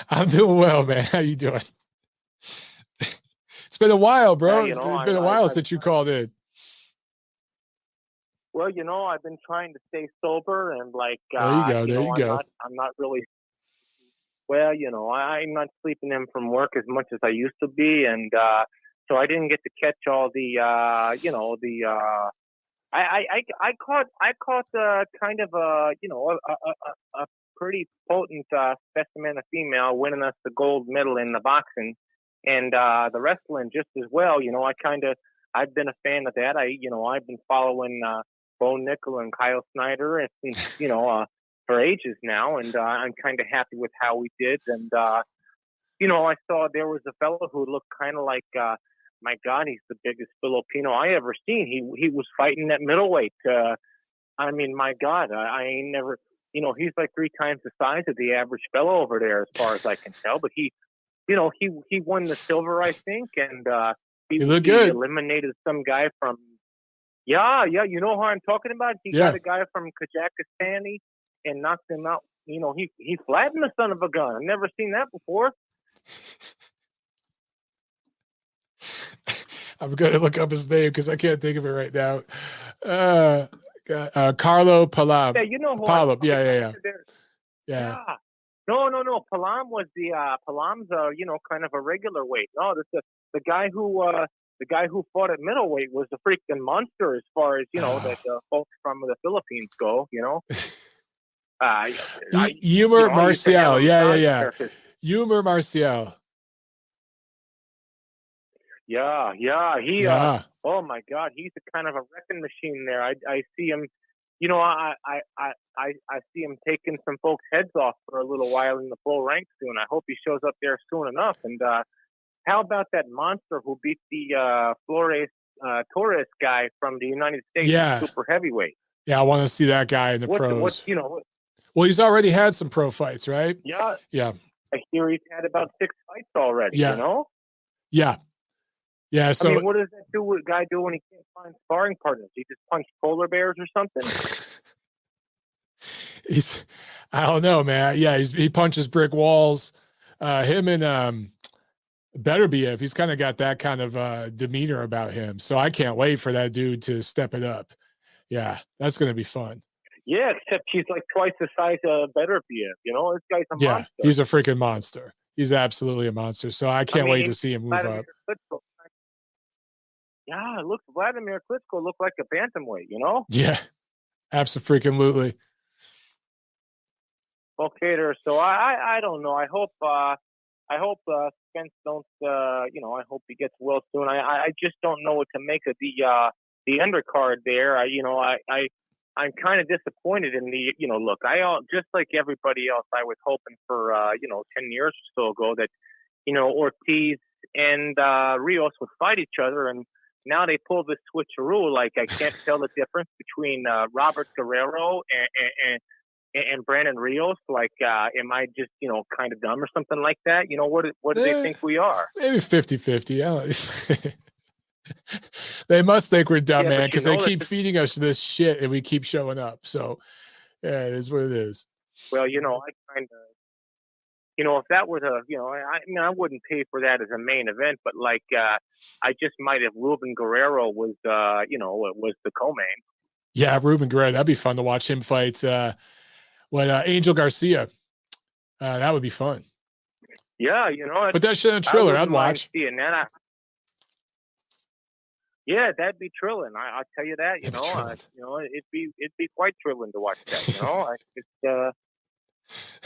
I'm doing well, man. How you doing? It's been a while, bro. It's been a while since you called in. Well, I've been trying to stay sober and there you go. I'm not really. Well, I'm not sleeping in from work as much as I used to be, and so I didn't get to catch all the, I caught kind of a pretty potent specimen of female winning us the gold medal in the boxing, and the wrestling just as well. I've been a fan of that. I've been following Bo Nickel and Kyle Snyder since for ages now, and I'm kind of happy with how we did. And I saw there was a fellow who looked kind of like, my God, he's the biggest Filipino I ever seen. He was fighting at middleweight. I mean, my God, I ain't never. He's like 3 times the size of the average fellow over there, as far as I can tell. But he won the silver, I think, and he looked good. Eliminated some guy from. Yeah, you know who I'm talking about? He got a guy from Kazakhstan and knocked him out. He flattened the son of a gun. I've never seen that before. I'm going to look up his name because I can't think of it right now. Carlo Palam. Yeah, you know who Palam. Yeah. No. Palam was Palam's kind of a regular weight. No, the guy who fought at middleweight was a freaking monster as far as that folks from the Philippines go. Humor Marcial. Yeah. Humor Marcial. Yeah. He. Oh my God, he's a kind of a wrecking machine there. I see him. I see him taking some folks' heads off for a little while in the full ranks soon. I hope he shows up there soon enough. And how about that monster who beat the Flores Torres guy from the United States? Yeah. Super heavyweight. Yeah, I want to see that guy in the pros. Well, he's already had some pro fights, right? Yeah. Yeah. I hear he's had about 6 fights already. Yeah. Yeah. So what does that guy do when he can't find sparring partners? He just punch polar bears or something? I don't know, man. Yeah, he punches brick walls. Him and Beterbiev, he's kind of got that kind of demeanor about him. So I can't wait for that dude to step it up. Yeah, that's going to be fun. Yeah, except he's like twice the size of Beterbiev. This guy's a monster. He's a freaking monster. He's absolutely a monster. So I can't wait to see him move up. Yeah, look, Vladimir Klitschko looked like a bantamweight, Yeah, absolutely. Okay, there. So I don't know. I hope Spence don't. I hope he gets well soon. I just don't know what to make of the undercard there. I'm kind of disappointed in the. Look, just like everybody else, I was hoping for 10 years or so ago that Ortiz and Rios would fight each other, and now they pull this switcheroo. Like I can't tell the difference between Robert Guerrero and Brandon Rios. Like, am I just kind of dumb or something like that? What do they think we are? Maybe 50-50. They must think we're dumb, man, because they keep feeding us this shit and we keep showing up. So yeah, it is what it is. Well, I kind of. If that was I wouldn't pay for that as a main event, but I just might have Ruben Guerrero was the co-main. Yeah, Ruben Guerrero, that'd be fun to watch him fight What Angel Garcia? That would be fun. Yeah, you know. But that shit on Triller, I'd watch. Seeing that. Yeah, that'd be thrilling. I'll tell you that. You know, it'd be quite thrilling to watch that. You know,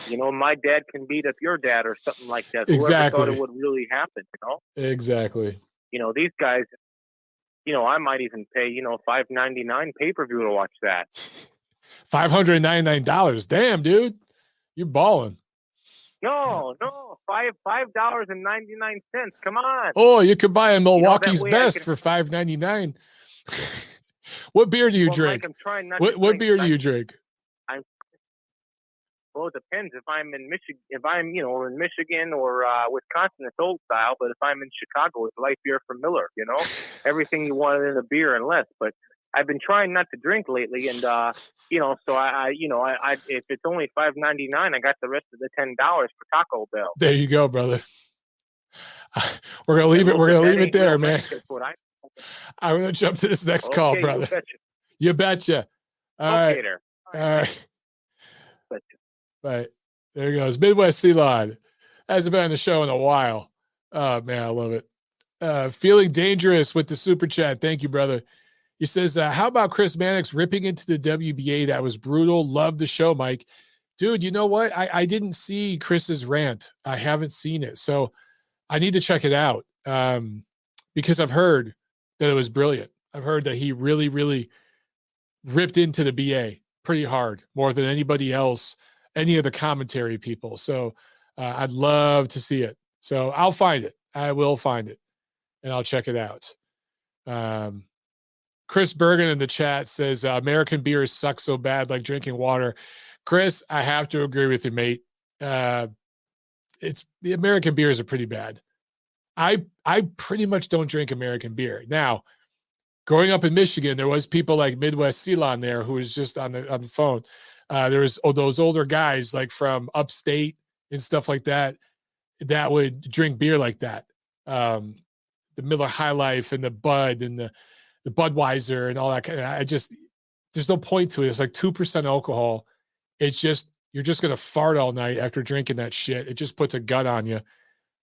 you know, my dad can beat up your dad or something like that. Exactly. Whoever thought it would really happen? You know. Exactly. You know, these guys. You know, I might even pay $5.99 pay-per-view to watch that. $599. Damn, dude, you're balling. No, $5.99. Come on. Oh, you could buy a Milwaukee's Best for $5.99. What beer do you drink? Mike, I'm trying not what beer do you drink? Well, it depends. If I'm in Michigan, in Michigan or Wisconsin, it's old style. But if I'm in Chicago, it's light beer from Miller. You know, everything you want in a beer and less. But I've been trying not to drink lately, and so I if it's only $5.99, I got the rest of the $10 for Taco Bell. There you go, brother. We're gonna leave it. We're gonna leave it there, man. I'm gonna jump to this next call, brother. You betcha. All right. All right. Right. There he goes. Midwest Ceylon. Hasn't been on the show in a while. Oh, man, I love it. Feeling dangerous with the super chat. Thank you, brother. He says, how about Chris Mannix ripping into the WBA? That was brutal. Love the show, Mike. Dude, you know what? I didn't see Chris's rant. I haven't seen it. So I need to check it out because I've heard that it was brilliant. I've heard that he really, really ripped into the BA pretty hard, more than anybody else, any of the commentary people. So I'd love to see it. So I'll find it. I will find it and I'll check it out. Chris Bergen in the chat says, American beers suck so bad, like drinking water. Chris, I have to agree with you, mate. It's the American beers are pretty bad. I pretty much don't drink American beer. Now, growing up in Michigan, there was people like Midwest Ceylon there who was just on the phone. There was those older guys like from upstate and stuff like that that would drink beer like that. The Miller High Life and the Bud and the Budweiser and all that kind of, there's no point to it. It's like 2% alcohol. It's just, you're just going to fart all night after drinking that shit. It just puts a gut on you.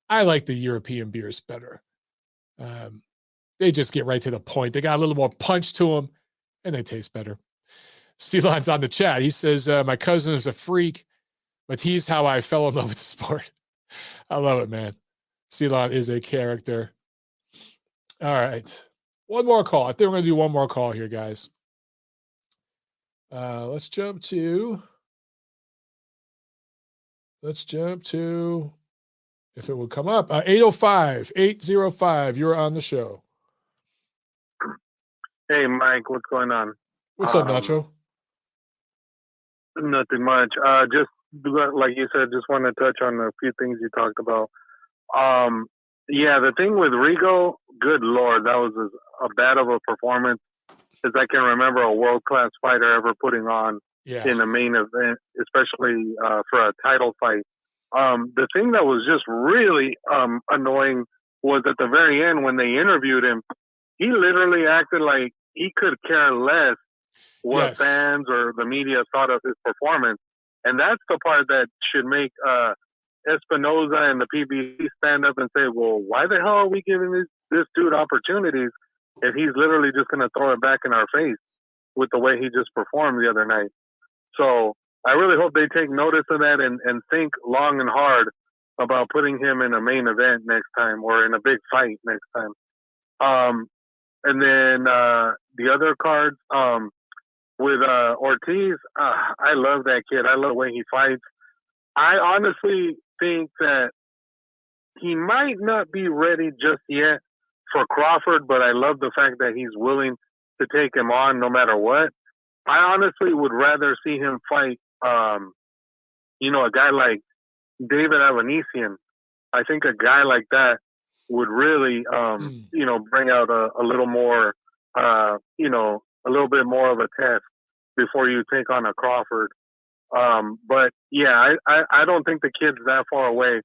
I like the European beers better. They just get right to the point. They got a little more punch to them and they taste better. Ceylon's on the chat. He says, my cousin is a freak, but he's how I fell in love with the sport. I love it, man. Ceylon is a character. All right. One more call. I think we're going to do one more call here, guys. Let's jump to, if it would come up, 805. You're on the show. Hey, Mike, what's going on? What's up, Nacho? Nothing much. Just like you said, just want to touch on a few things you talked about. Yeah, the thing with Rigo, good Lord, that was a bad of a performance as I can remember a world-class fighter ever putting on in a main event, especially for a title fight. The thing that was just really annoying was at the very end when they interviewed him, he literally acted like he could care less what fans or the media thought of his performance. And that's the part that should make Espinoza and the PBC stand up and say, well, why the hell are we giving this dude opportunities if he's literally just going to throw it back in our face with the way he just performed the other night? So I really hope they take notice of that and think long and hard about putting him in a main event next time or in a big fight next time. And then the other cards with Ortiz, I love that kid. I love the way he fights. I honestly think that he might not be ready just yet for Crawford, but I love the fact that he's willing to take him on no matter what. I honestly would rather see him fight, a guy like David Avanesian. I think a guy like that would really, bring out a little more, a little bit more of a test before you take on a Crawford. But yeah, I don't think the kid's that far away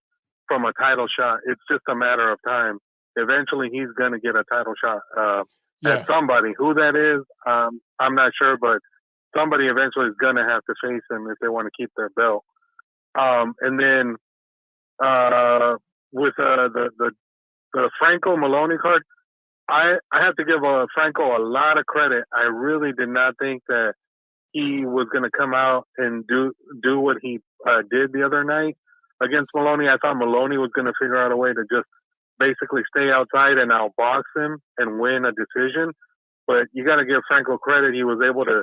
from a title shot. It's just a matter of time. Eventually he's going to get a title shot at somebody. Who that is, I'm not sure, but somebody eventually is going to have to face him if they want to keep their belt. And then with the Franco Maloney card, I have to give Franco a lot of credit. I really did not think that he was going to come out and do what he did the other night against Maloney. I thought Maloney was going to figure out a way to just basically stay outside and outbox him and win a decision. But you got to give Franco credit. He was able to,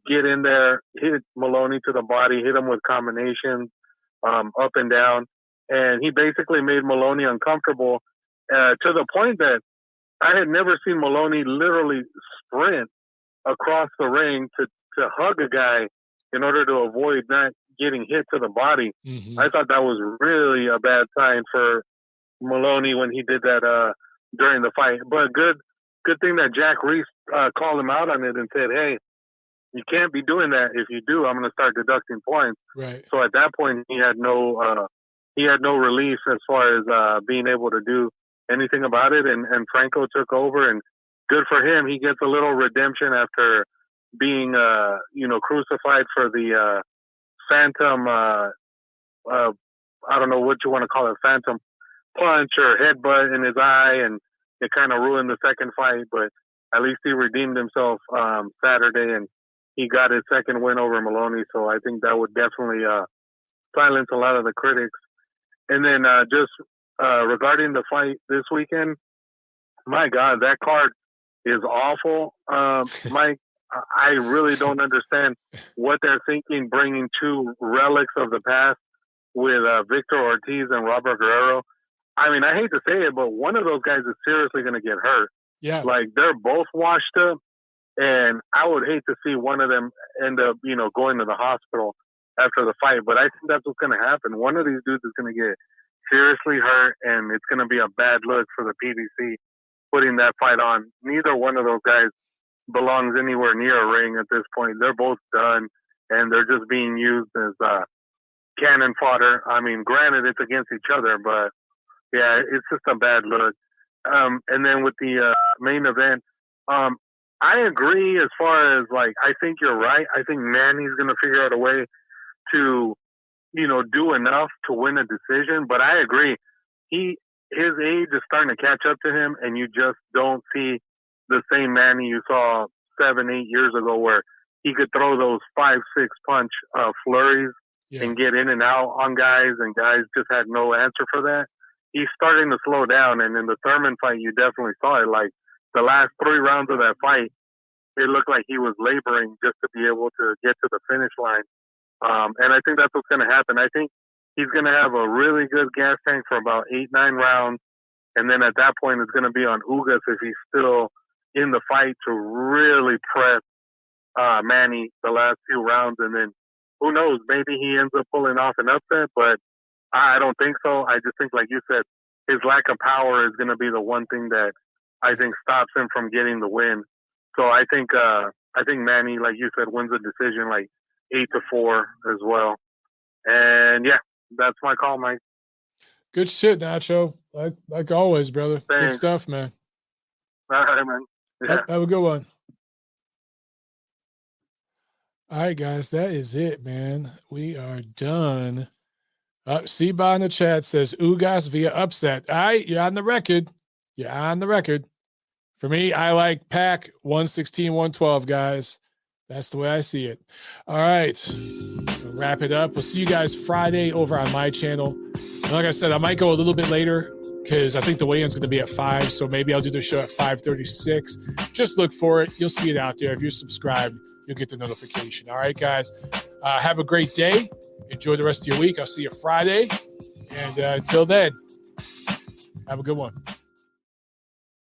get in there, hit Maloney to the body, hit him with combinations up and down. And he basically made Maloney uncomfortable to the point that I had never seen Maloney literally sprint across the ring to hug a guy in order to avoid not getting hit to the body. Mm-hmm. I thought that was really a bad sign for Maloney when he did that during the fight. But good thing that Jack Reese called him out on it and said, hey, you can't be doing that. If you do, I'm going to start deducting points. Right. So at that point, he had no relief as far as being able to do anything about it. And Franco took over, and good for him. He gets a little redemption after being, crucified for the phantom, I don't know what you want to call it, phantom punch or headbutt in his eye, and it kind of ruined the second fight. But at least he redeemed himself Saturday, and he got his second win over Maloney. So I think that would definitely silence a lot of the critics. And then just regarding the fight this weekend, my God, that card is awful. Mike, I really don't understand what they're thinking, bringing two relics of the past with Victor Ortiz and Robert Guerrero. I mean, I hate to say it, but one of those guys is seriously going to get hurt. Yeah. Like, they're both washed up, and I would hate to see one of them end up, going to the hospital after the fight. But I think that's what's going to happen. One of these dudes is going to get seriously hurt, and it's going to be a bad look for the PBC putting that fight on. Neither one of those guys belongs anywhere near a ring at this point. They're both done, and they're just being used as cannon fodder. I mean, granted, it's against each other, but yeah, it's just a bad look. And then with the main event, I agree as far as, like, I think you're right. I think Manny's going to figure out a way to, do enough to win a decision. But I agree. His age is starting to catch up to him, and you just don't see the same Manny you saw 7-8 years ago, where he could throw those 5-6 punch flurries and get in and out on guys, and guys just had no answer for that. He's starting to slow down, and in the Thurman fight, you definitely saw it. Like, the last 3 rounds of that fight, it looked like he was laboring just to be able to get to the finish line. And I think that's what's going to happen. I think he's going to have a really good gas tank for about 8-9 rounds, and then at that point, it's going to be on Ugas, if he's still in the fight, to really press Manny the last few rounds. And then who knows, maybe he ends up pulling off an upset, but I don't think so. I just think, like you said, his lack of power is going to be the one thing that I think stops him from getting the win. So I think Manny, like you said, wins a decision like 8-4 as well. And yeah, that's my call, Mike. Good shit, Nacho. Like always, brother. Thanks. Good stuff, man. All right, man. Yeah. Have a good one. All right, guys, that is it, man. We are done. Seba in the chat says Ugas via upset. All right, you're on the record. You're on the record. For me, I like Pac 116-112, guys. That's the way I see it. All right, we'll wrap it up. We'll see you guys Friday over on my channel. And like I said, I might go a little bit later because I think the weigh-in's going to be at 5, so maybe I'll do the show at 5:36. Just look for it. You'll see it out there. If you're subscribed, you'll get the notification. All right, guys. Have a great day. Enjoy the rest of your week. I'll see you Friday. And until then, have a good one.